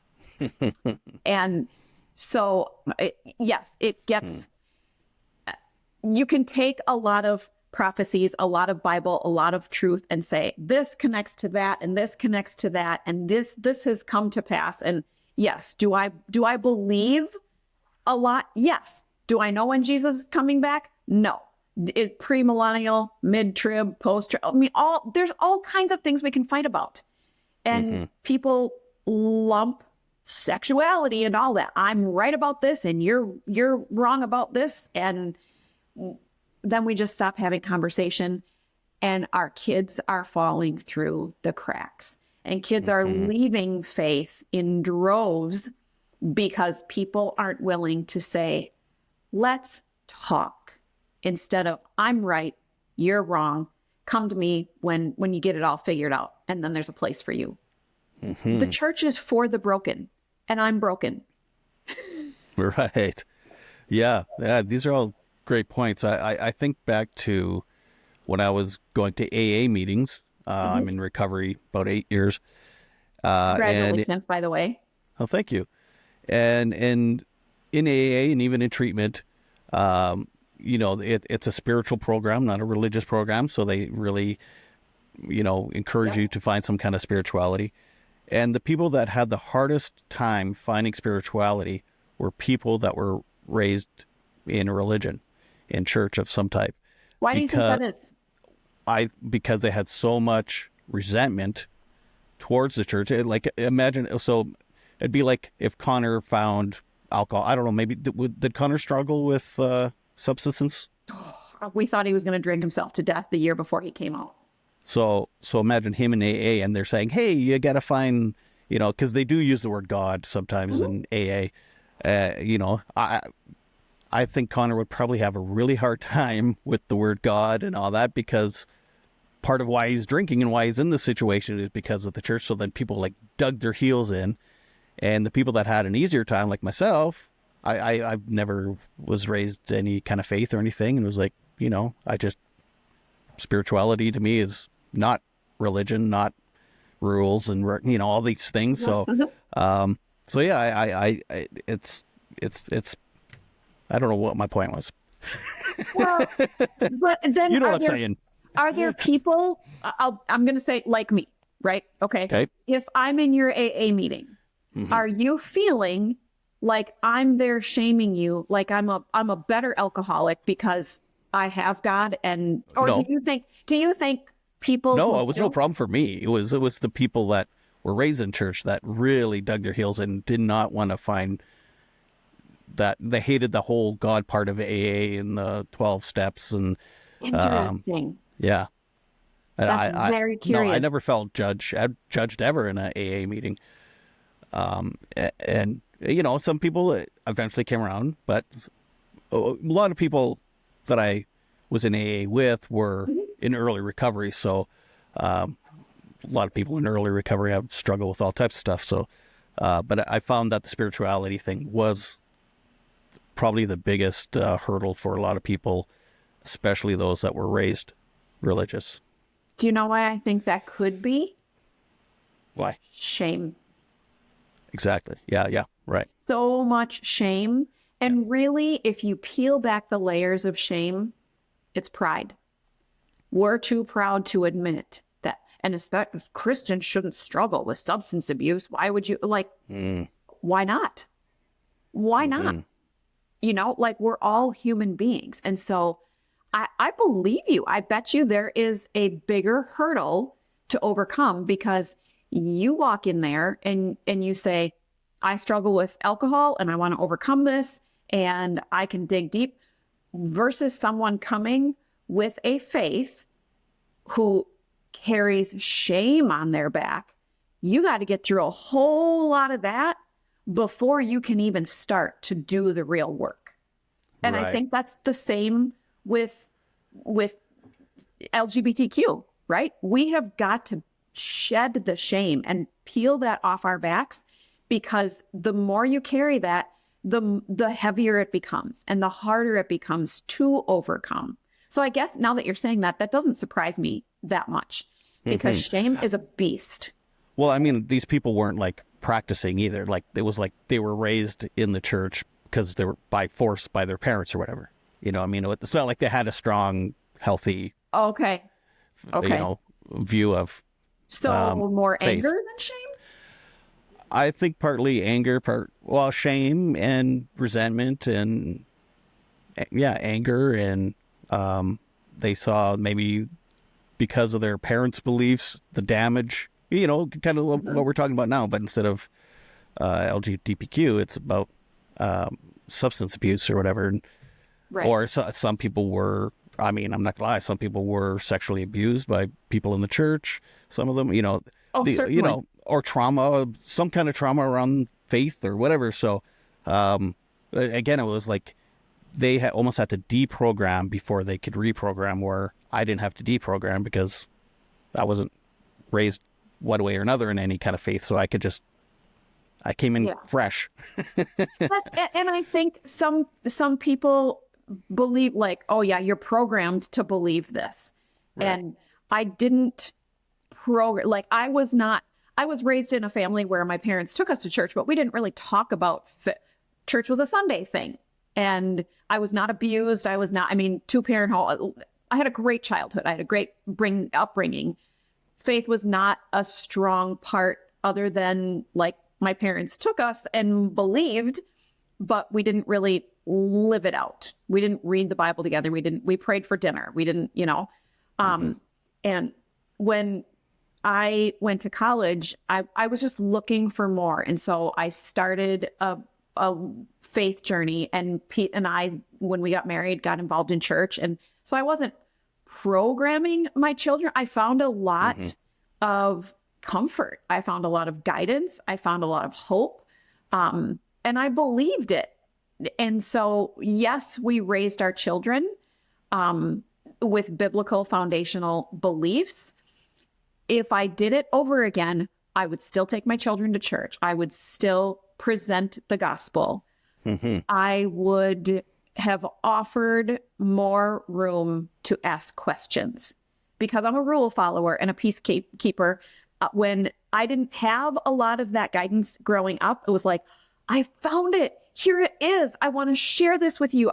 And so, it gets, you can take a lot of prophecies, a lot of Bible, a lot of truth, and say, this connects to that, and this connects to that, and this has come to pass. And yes, do I believe a lot? Yes. Do I know when Jesus is coming back? No. Is pre-millennial, mid-trib, post-trib? I mean, there's all kinds of things we can fight about. And people lump sexuality and all that. I'm right about this and you're wrong about this. And then we just stop having conversation, and our kids are falling through the cracks, and kids are leaving faith in droves because people aren't willing to say, let's talk, instead of, I'm right, you're wrong. Come to me when you get it all figured out, and then there's a place for you. The church is for the broken, and I'm broken. Right. Yeah. These are all great points. I think back to when I was going to AA meetings. I'm in recovery about 8 years. Congratulations, by the way. Oh, thank you. And in AA and even in treatment, it's a spiritual program, not a religious program. So they really, encourage you to find some kind of spirituality. And the people that had the hardest time finding spirituality were people that were raised in a religion, in church of some type. Why do you think that is? Because they had so much resentment towards the church. Imagine, so it'd be like if Connor found alcohol. I don't know, maybe did Connor struggle with substance? We thought he was going to drink himself to death the year before he came out. So imagine him in AA, and they're saying, hey, you got to find, because they do use the word God sometimes in AA. I think Connor would probably have a really hard time with the word God and all that, because part of why he's drinking and why he's in this situation is because of the church. So then people dug their heels in, and the people that had an easier time, like myself, I've never was raised any kind of faith or anything, and was spirituality to me is not religion, not rules, and all these things. So, it's I don't know what my point was. Well, but then you know what I'm saying. Are there people? I'm going to say like me, right? Okay. If I'm in your AA meeting, are you feeling like I'm there shaming you, like I'm a better alcoholic because I have God, or no. Do you think people? No, it was no problem for me. It was the people that were raised in church that really dug their heels and did not want to find that. They hated the whole God part of AA and the 12 steps and interesting. Yeah, and That's very curious. No, I never felt judged ever in an AA meeting. And some people eventually came around, but a lot of people that I was in AA with were in early recovery. So a lot of people in early recovery have struggled with all types of stuff. So, but I found that the spirituality thing was probably the biggest hurdle for a lot of people, especially those that were raised religious. Do you know why I think that could be? Why? Shame. Exactly. Yeah. Right. So much shame. And really, if you peel back the layers of shame, it's pride. We're too proud to admit that. And especially Christians shouldn't struggle with substance abuse. Why would you why not? Why not? We're all human beings. And so I believe you. I bet you there is a bigger hurdle to overcome, because you walk in there and you say, I struggle with alcohol and I want to overcome this and I can dig deep, versus someone coming with a faith who carries shame on their back. You got to get through a whole lot of that before you can even start to do the real work. And right. I think that's the same with LGBTQ, right? We have got to shed the shame and peel that off our backs, because the more you carry that, the heavier it becomes and the harder it becomes to overcome. So I guess now that you're saying that doesn't surprise me that much, because shame is a beast. Well, I mean, these people weren't practicing either. It was they were raised in the church because they were by force by their parents or whatever. It's not like they had a strong, healthy, view of more faith. Anger than shame? I think partly anger, shame and resentment and anger, and they saw maybe because of their parents' beliefs, the damage, kind of what we're talking about now, but instead of LGBTQ, it's about substance abuse or whatever. And, right. Or some people were, I'm not gonna lie, some people were sexually abused by people in the church. Some of them, certainly. Or trauma, some kind of trauma around faith or whatever. So, again, it was they almost had to deprogram before they could reprogram, where I didn't have to deprogram because I wasn't raised one way or another in any kind of faith. So I came in fresh. And I think some people believe you're programmed to believe this. Right. And I didn't I was raised in a family where my parents took us to church, but we didn't really talk about church was a Sunday thing. And I was not abused. Two-parent home. I had a great childhood. I had a great upbringing. Faith was not a strong part other than like my parents took us and believed, but we didn't really live it out. We didn't read the Bible together. We prayed for dinner. We didn't, and when I went to college, I was just looking for more. And so I started a faith journey, and Pete and I, when we got married, got involved in church. And so I wasn't programming my children. I found a lot of comfort. I found a lot of guidance. I found a lot of hope. And I believed it. And so, yes, we raised our children with biblical foundational beliefs. If I did it over again, I would still take my children to church. I would still present the gospel. I would have offered more room to ask questions, because I'm a rule follower and a peacekeeper. When I didn't have a lot of that guidance growing up, it was like, I found it. Here it is. I want to share this with you.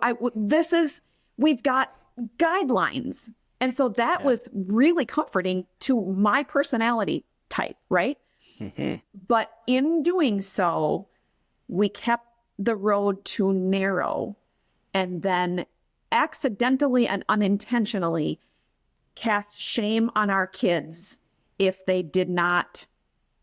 We've got guidelines. And so that was really comforting to my personality type, right? But in doing so, we kept the road too narrow, and then accidentally and unintentionally cast shame on our kids if they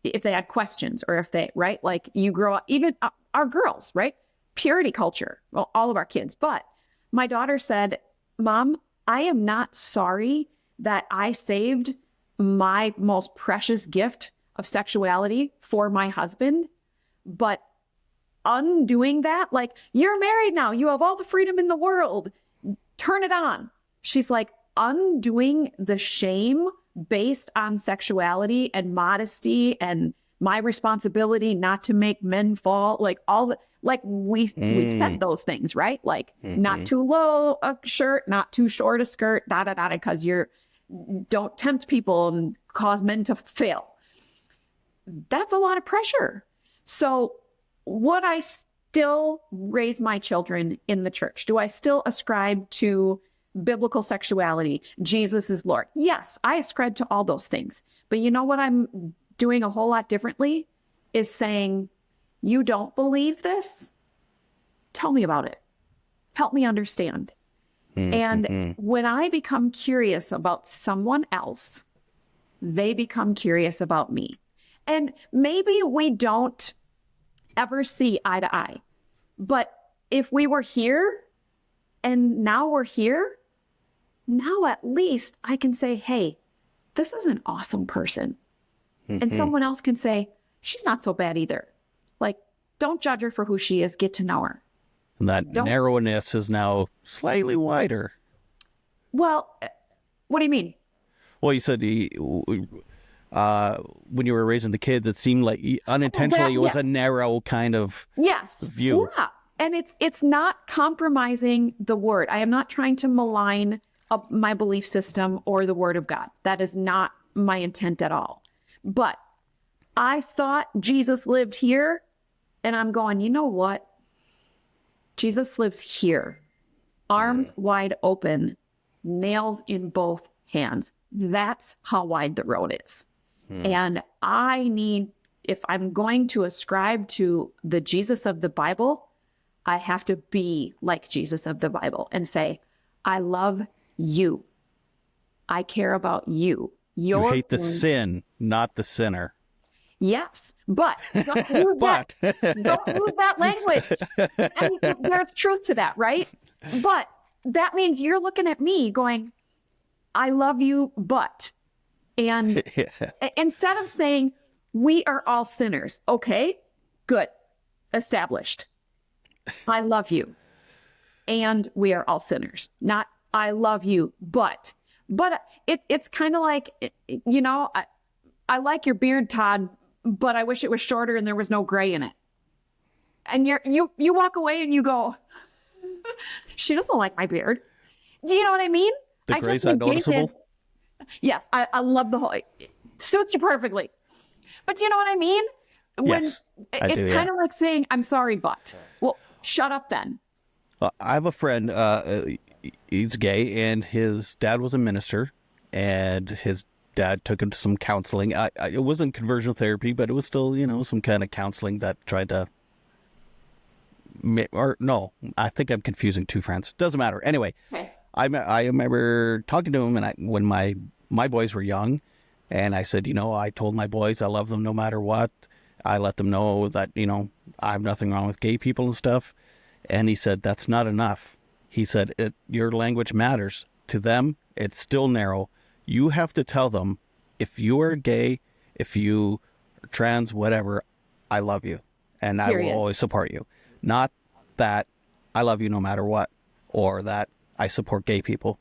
had questions, or if they, right? Like, you grow up, even our girls, right? Purity culture, well, all of our kids. But my daughter said, Mom, I am not sorry that I saved my most precious gift of sexuality for my husband, but undoing that, like, you're married now, you have all the freedom in the world, turn it on. She's like, undoing the shame based on sexuality and modesty and my responsibility not to make men fall, like all the, like we said those things, right? Like not too low a shirt, not too short a skirt, because don't tempt people and cause men to fail. That's a lot of pressure. So would I still raise my children in the church? Do I still ascribe to biblical sexuality? Jesus is Lord. Yes, I ascribe to all those things. But you know what I'm doing a whole lot differently is saying, you don't believe this? Tell me about it. Help me understand. And when I become curious about someone else, they become curious about me. And maybe we don't ever see eye to eye. But if we were here and now we're here, now at least I can say, hey, this is an awesome person. And someone else can say, she's not so bad either. Like, don't judge her for who she is. Get to know her. And that narrowness is now slightly wider. Well, what do you mean? Well, you said when you were raising the kids, it seemed like unintentionally it was a narrow kind of view. Yeah. And it's not compromising the word. I am not trying to malign my belief system or the word of God. That is not my intent at all. But I thought Jesus lived here, and I'm going, you know what? Jesus lives here. Arms wide open, nails in both hands. That's how wide the road is. And I need, if I'm going to ascribe to the Jesus of the Bible, I have to be like Jesus of the Bible and say, I love you. I care about you. You hate the sin, not the sinner. Yes, but don't use that language. And there's truth to that, right? But that means you're looking at me going, I love you, but. And instead of saying, we are all sinners. Okay, good. Established. I love you. And we are all sinners. Not, I love you, but it's kind of like, you know, I like your beard, Todd, but I wish it was shorter and there was no gray in it. And you walk away and you go, she doesn't like my beard. Do you know what I mean? The gray's not noticeable? Yes, I love the whole, it suits you perfectly. But do you know what I mean? Yes, it's kind of like saying, I'm sorry, but. Well, shut up then. I have a friend, he's gay, and his dad was a minister, and his dad took him to some counseling. It wasn't conversion therapy, but it was still, some kind of counseling that tried to, or no, I think I'm confusing two friends. Doesn't matter. Anyway, okay. I remember talking to him when my boys were young, and I said, I told my boys I love them no matter what. I let them know that, I have nothing wrong with gay people and stuff. And he said, that's not enough. He said, your language matters. To them, it's still narrow. You have to tell them, if you are gay, if you are trans, whatever, I love you. And I will always support you. Not that I love you no matter what, or that I support gay people.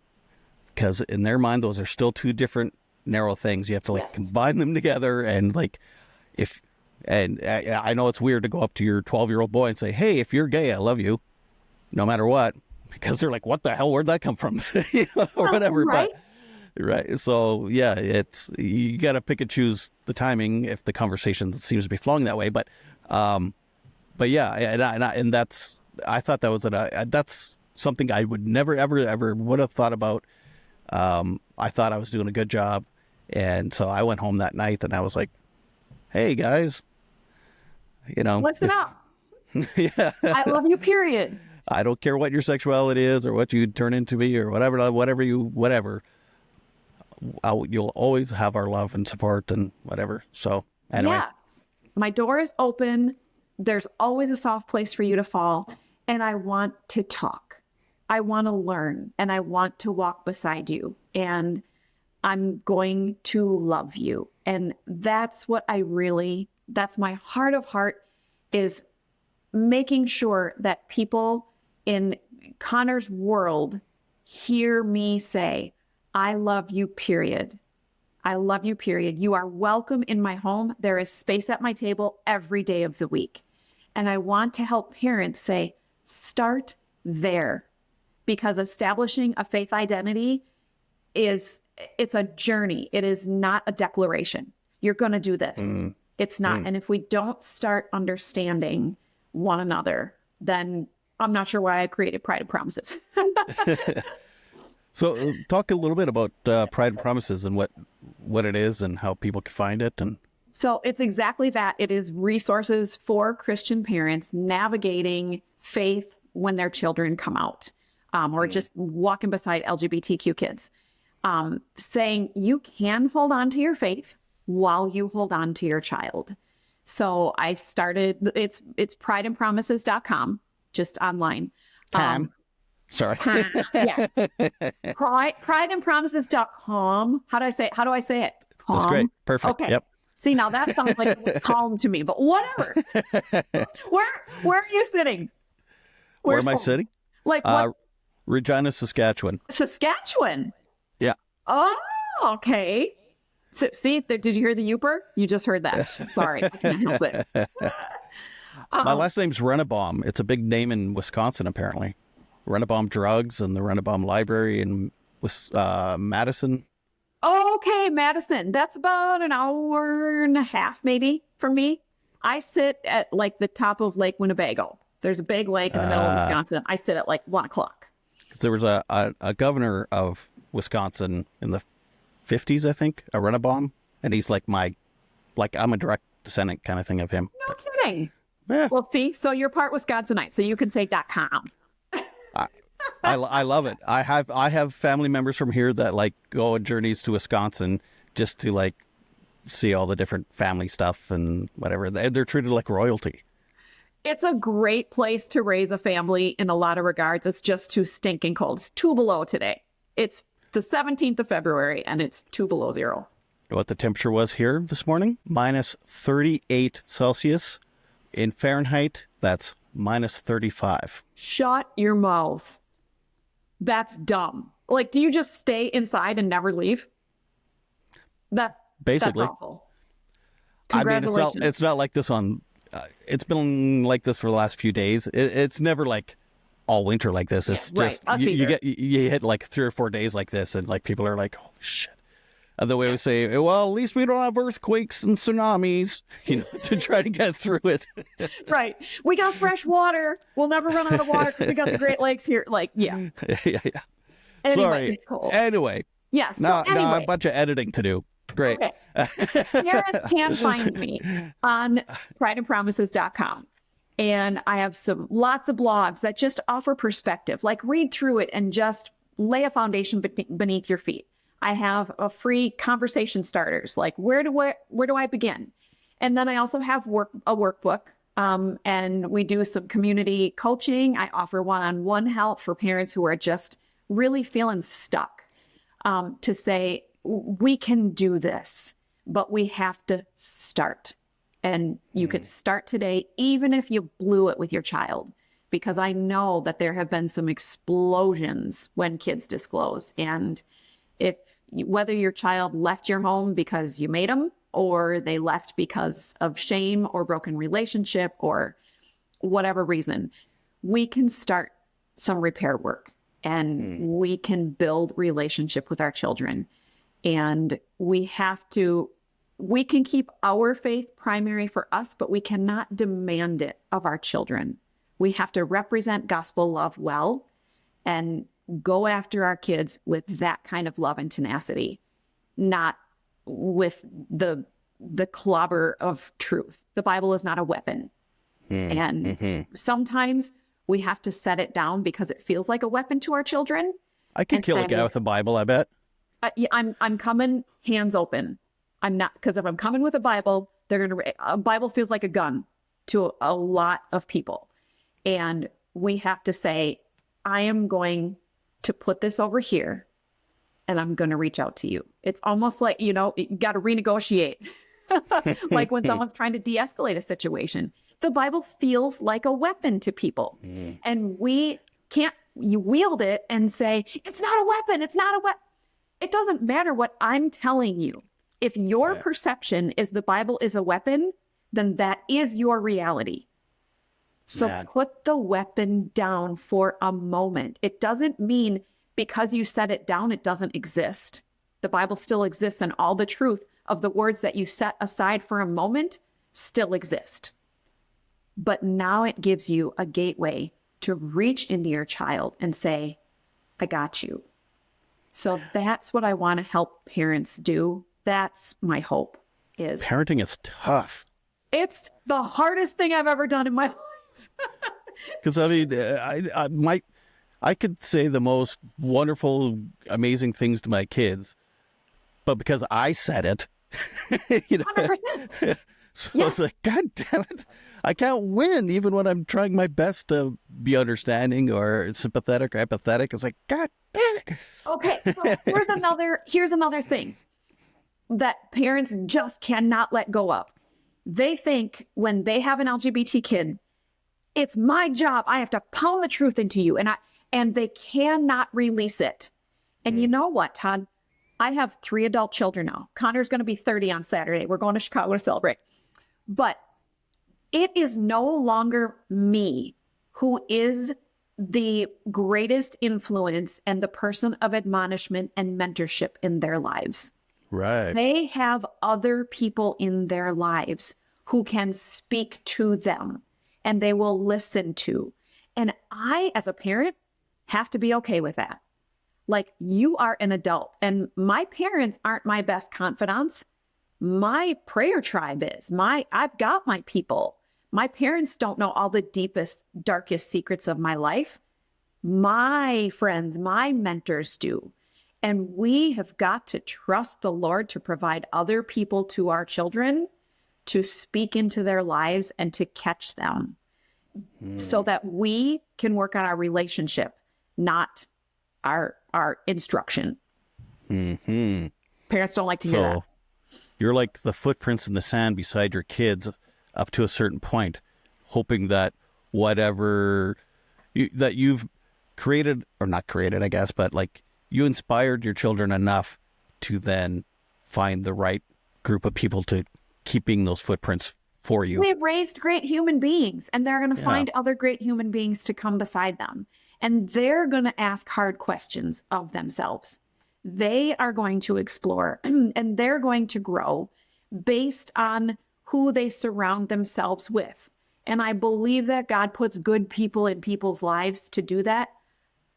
Because in their mind, those are still two different narrow things. You have to combine them together. And I know it's weird to go up to your 12-year-old boy and say, hey, if you're gay, I love you, no matter what. Because they're like, what the hell? Where'd that come from? Or whatever. Right. Right. So, yeah, you got to pick and choose the timing if the conversation seems to be flowing that way. But yeah, and I thought that was that's something I would never, ever would have thought about. I thought I was doing a good job. And so I went home that night and I was like, hey, guys, listen up. Yeah. I love you, period. I don't care what your sexuality is or what you turn into be or whatever. You'll always have our love and support and whatever. So anyway. Yes. My door is open. There's always a soft place for you to fall. And I want to talk. I want to learn and I want to walk beside you. And I'm going to love you. And that's what that's my heart of heart, is making sure that people in Connor's world hear me say, I love you, period. I love you, period. You are welcome in my home. There is space at my table every day of the week. And I want to help parents say, start there, because establishing a faith identity it's a journey. It is not a declaration. You're going to do this. It's not. And if we don't start understanding one another, then I'm not sure why I created Pride and Promises. So talk a little bit about Pride and Promises and what it is and how people can find it. And so it's exactly that. It is resources for Christian parents navigating faith when their children come out, or just walking beside LGBTQ kids, saying you can hold on to your faith while you hold on to your child. So I started, it's prideandpromises.com, just online. Sorry. Yeah. Prideandpromises.com. How do I say it? That's great. Perfect. Okay. Yep. See, now that sounds like calm to me, but whatever. Where are you sitting? Where am I sitting? Like what? Regina, Saskatchewan. Saskatchewan. Yeah. Oh, okay. So, see, did you hear the Youper? You just heard that. Sorry, I can't help it. My last name's Rennebaum. It's a big name in Wisconsin, apparently. Rennebaum Drugs and the Rennebaum Library in Madison. Oh, okay, Madison. That's about an hour and a half, maybe, from me. I sit at the top of Lake Winnebago. There's a big lake in the middle of Wisconsin. I sit at 1 o'clock. There was a governor of Wisconsin in the 50s, I think, a Rennebaum, and he's I'm a direct descendant kind of thing of him. No kidding. Yeah. Well, see, so you're part Wisconsinite, so you can say .com. I love it. I have family members from here that go on journeys to Wisconsin just to see all the different family stuff and whatever. They're treated like royalty. It's a great place to raise a family in a lot of regards. It's just too stinking cold. It's 2 below today. It's the 17th of February and it's 2 below zero. You know what the temperature was here this morning? Minus 38 Celsius. In Fahrenheit, that's minus 35. Shut your mouth. That's dumb. Do you just stay inside and never leave? Basically. That's awful. Congratulations. I mean, it's not like this on... it's been like this for the last few days. It's never all winter like this. It's just you hit 3 or 4 days like this, and people are like, "Holy shit!" And the way we say, "Well, at least we don't have earthquakes and tsunamis," to try to get through it. Right. We got fresh water. We'll never run out of water because we got the Great Lakes here. Yeah. Anyway, Sorry. it's cold. Anyway. Yes. Now a bunch of editing to do. Great. Okay. Parents can find me on prideandpromises.com. And I have lots of blogs that just offer perspective, like read through it and just lay a foundation beneath your feet. I have a free conversation starters, like where do I begin? And then I also have a workbook, and we do some community coaching. I offer one-on-one help for parents who are just really feeling stuck, to say, we can do this, but we have to start. And you could start today, even if you blew it with your child, because I know that there have been some explosions when kids disclose. And whether your child left your home because you made them, or they left because of shame or broken relationship or whatever reason, we can start some repair work, and we can build relationship with our children. And we can keep our faith primary for us, but we cannot demand it of our children. We have to represent gospel love well and go after our kids with that kind of love and tenacity, not with the clobber of truth. The Bible is not a weapon. And sometimes we have to set it down because it feels like a weapon to our children. I can kill a guy with a Bible, I bet. I'm coming hands open. I'm not, because if I'm coming with a Bible, a Bible feels like a gun to a lot of people. And we have to say, I am going to put this over here and I'm going to reach out to you. It's almost like, you got to renegotiate. Like when someone's trying to de-escalate a situation. The Bible feels like a weapon to people. And you wield it and say, it's not a weapon. It's not a weapon. It doesn't matter what I'm telling you. If your perception is the Bible is a weapon, then that is your reality. So put the weapon down for a moment. It doesn't mean because you set it down, it doesn't exist. The Bible still exists, and all the truth of the words that you set aside for a moment still exist. But now it gives you a gateway to reach into your child and say, I got you. So that's what I want to help parents do. That's my hope. Is parenting is tough. It's the hardest thing I've ever done in my life. Because I mean, I could say the most wonderful, amazing things to my kids, but because I said it, 100%. So it's like, God damn it, I can't win even when I'm trying my best to be understanding or sympathetic or empathetic. It's like, God damn it. Okay, so here's another thing that parents just cannot let go of. They think when they have an LGBT kid, it's my job. I have to pound the truth into you, and they cannot release it. And you know what, Todd? I have 3 adult children now. Connor's going to be 30 on Saturday. We're going to Chicago to celebrate. But it is no longer me who is the greatest influence and the person of admonishment and mentorship in their lives. Right. They have other people in their lives who can speak to them and they will listen to. And I, as a parent, have to be okay with that. Like, you are an adult, and my parents aren't my best confidants. My prayer tribe is. I've got my people. My parents don't know all the deepest, darkest secrets of my life. My friends, my mentors do. And we have got to trust the Lord to provide other people to our children to speak into their lives and to catch them so that we can work on our relationship, not our instruction. Parents don't like to hear that. You're like the footprints in the sand beside your kids up to a certain point, hoping that whatever that you've created, or not created, I guess, but like you inspired your children enough to then find the right group of people to keeping those footprints for you. We've raised great human beings, and they're going to find other great human beings to come beside them. And they're going to ask hard questions of themselves. They are going to explore and they're going to grow based on who they surround themselves with. And I believe that God puts good people in people's lives to do that.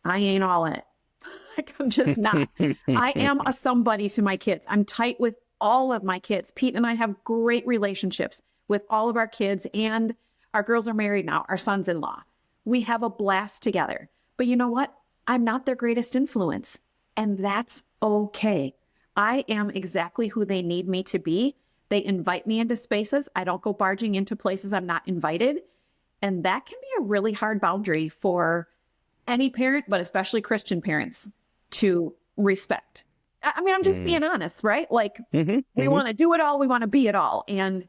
I ain't all in it. Like, I'm just not. I am a somebody to my kids. I'm tight with all of my kids. Pete and I have great relationships with all of our kids, and our girls are married now, our sons-in-law. We have a blast together. But you know what? I'm not their greatest influence, and that's okay. I am exactly who they need me to be. They invite me into spaces. I don't go barging into places I'm not invited. And that can be a really hard boundary for any parent, but especially Christian parents, to respect. I mean, I'm just being honest, right? Like, we want to do it all. We want to be it all. And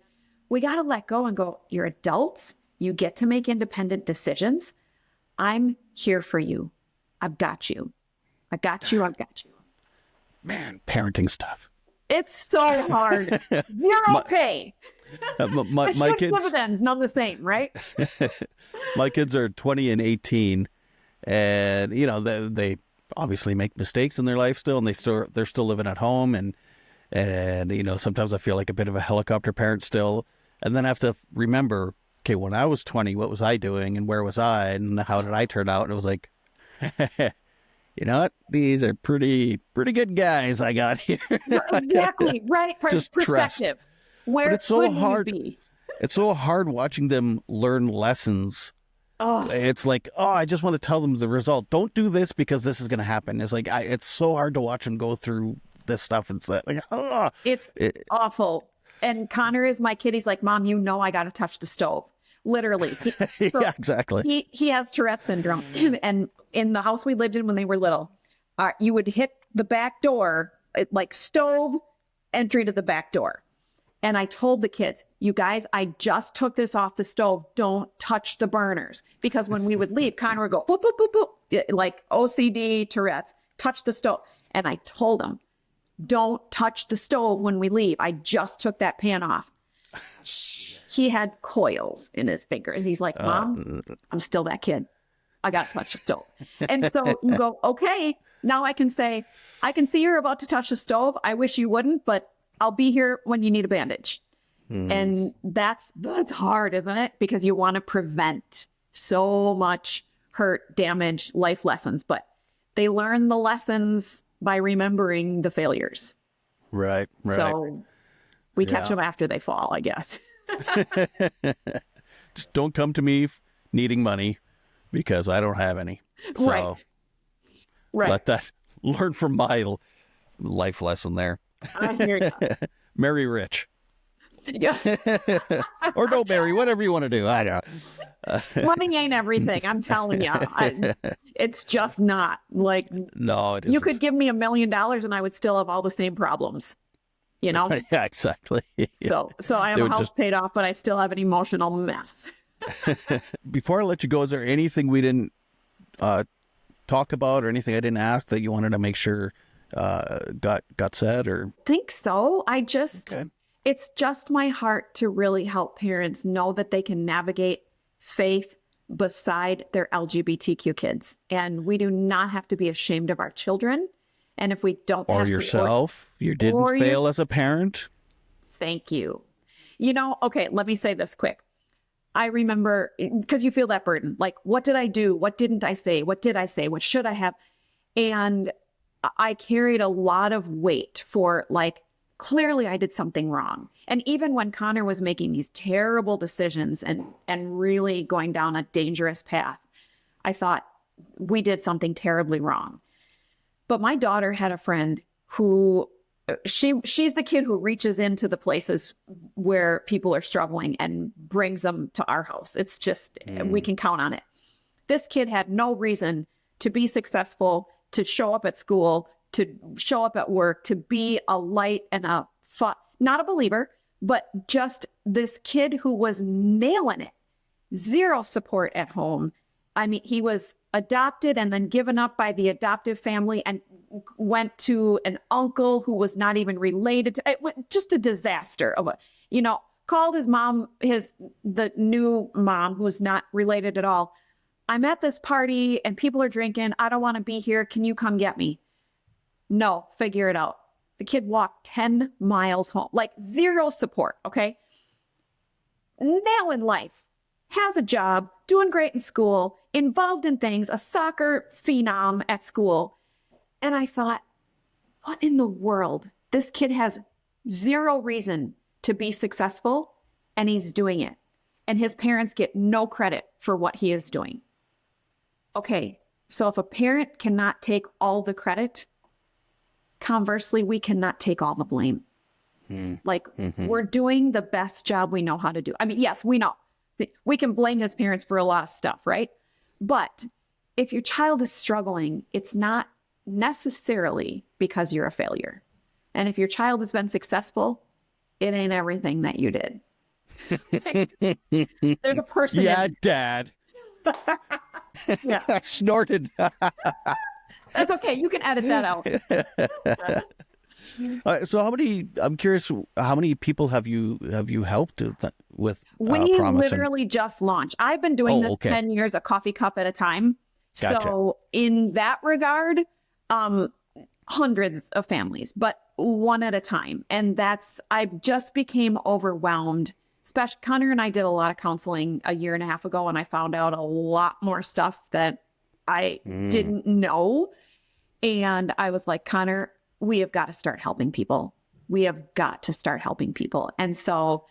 we got to let go and go, you're adults. You get to make independent decisions. I'm here for you. I've got you. I got you. I've got you. Man, parenting stuff. It's so hard. You're okay. My kids, dividends, none the same, right? My kids are 20 and 18, and you know they obviously make mistakes in their life still, and they're still living at home, and you know, sometimes I feel like a bit of a helicopter parent still, and then I have to remember, okay, when I was 20, what was I doing, and where was I, and how did I turn out? And it was like, you know what? These are pretty good guys I got here. Exactly. Right. Just perspective. Trust. Where but it's so hard. be? It's so hard watching them learn lessons. Oh. It's like, oh, I just want to tell them the result. Don't do this because this is going to happen. It's like, it's so hard to watch them go through this stuff. And that, like, oh. It's awful. And Connor is my kid. He's like, Mom, you know I got to touch the stove. Literally. Yeah, exactly. He has Tourette syndrome. And in the house we lived in when they were little, you would hit the back door, like stove, entry to the back door. And I told the kids, you guys, I just took this off the stove. Don't touch the burners. Because when we would leave, Connor would go, boop, boop, boop, boop, like OCD, Tourette's, touch the stove. And I told him, don't touch the stove when we leave. I just took that pan off. He had coils in his fingers. He's like, Mom, I'm still that kid. I got to touch the stove. And so you go, okay, now I can say, I can see you're about to touch the stove. I wish you wouldn't, but I'll be here when you need a bandage. And that's hard, isn't it? Because you want to prevent so much hurt, damage, life lessons, but they learn the lessons by remembering the failures. Right. So we catch them after they fall, I guess. Just don't come to me needing money because I don't have any. So right. Let that learn from my life lesson there. I hear you. Marry rich. Yeah. Or don't marry, whatever you want to do. I know. Money ain't everything. I'm telling you. It's just not. Like, no, it isn't. You could give me $1 million and I would still have all the same problems. You know? Yeah, exactly. Yeah. So I have a house paid off, but I still have an emotional mess. Before I let you go, is there anything we didn't talk about or anything I didn't ask that you wanted to make sure got said? Or think so. It's just my heart to really help parents know that they can navigate faith beside their LGBTQ kids. And we do not have to be ashamed of our children. And if we don't or yourself, you didn't fail as a parent. Thank you. You know, okay, let me say this quick. I remember, because you feel that burden, like, what did I do? What didn't I say? What did I say? What should I have? And I carried a lot of weight for, like, clearly I did something wrong. And even when Connor was making these terrible decisions and really going down a dangerous path, I thought, we did something terribly wrong. But my daughter had a friend who, she's the kid who reaches into the places where people are struggling and brings them to our house. It's just, we can count on it. This kid had no reason to be successful, to show up at school, to show up at work, to be a light and not a believer, but just this kid who was nailing it. Zero support at home. I mean, he was adopted and then given up by the adoptive family and went to an uncle who was not even related to it. Just a disaster of called his mom, the new mom who's not related at all. I'm at this party and people are drinking. I don't want to be here. Can you come get me? No, figure it out. The kid walked 10 miles home, like zero support. Okay. Now in life, has a job, doing great in school, involved in things, a soccer phenom at school. And I thought, what in the world? This kid has zero reason to be successful, and he's doing it. And his parents get no credit for what he is doing. Okay, so if a parent cannot take all the credit, conversely, we cannot take all the blame. We're doing the best job we know how to do. I mean, yes, we know. We can blame his parents for a lot of stuff, right? But if your child is struggling, it's not necessarily because you're a failure. And if your child has been successful, it ain't everything that you did. There's a person. Yeah, Dad. Yeah. Snorted. That's okay. You can edit that out. So I'm curious, how many people have you helped with We Promise? literally just launched. I've been doing this 10 years, a coffee cup at a time. Gotcha. So in that regard, hundreds of families, but one at a time. And I just became overwhelmed. Especially Connor and I did a lot of counseling a year and a half ago, and I found out a lot more stuff that I didn't know. And I was like, Connor, we have got to start helping people. We have got to start helping people. And so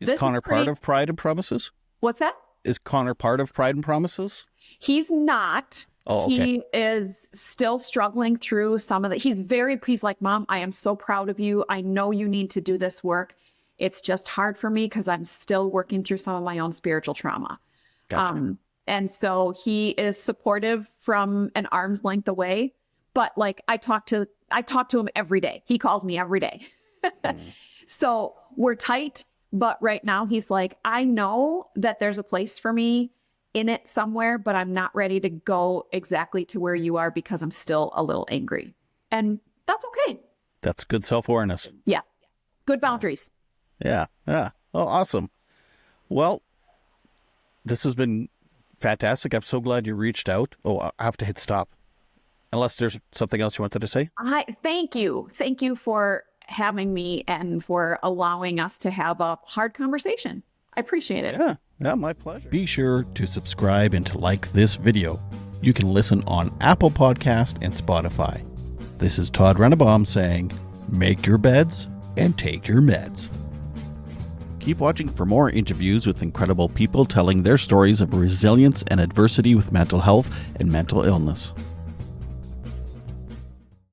is Connor part of Pride and Promises? What's that? Is Connor part of Pride and Promises? He's not. Oh, okay. He is still struggling through some of the, he's like, Mom, I am so proud of you. I know you need to do this work. It's just hard for me because I'm still working through some of my own spiritual trauma. Gotcha. And so he is supportive from an arm's length away, but like I talk to him every day. He calls me every day. So we're tight, but right now he's like, I know that there's a place for me in it somewhere, but I'm not ready to go exactly to where you are because I'm still a little angry. And that's okay. That's good self-awareness. Yeah. Good boundaries. Yeah. Oh, awesome. Well, this has been fantastic. I'm so glad you reached out. Oh, I have to hit stop. Unless there's something else you wanted to say. Thank you. Thank you for having me and for allowing us to have a hard conversation. I appreciate it. Yeah, my pleasure. Be sure to subscribe and to like this video. You can listen on Apple Podcast and Spotify. This is Todd Rennebaum saying, make your beds and take your meds. Keep watching for more interviews with incredible people telling their stories of resilience and adversity with mental health and mental illness.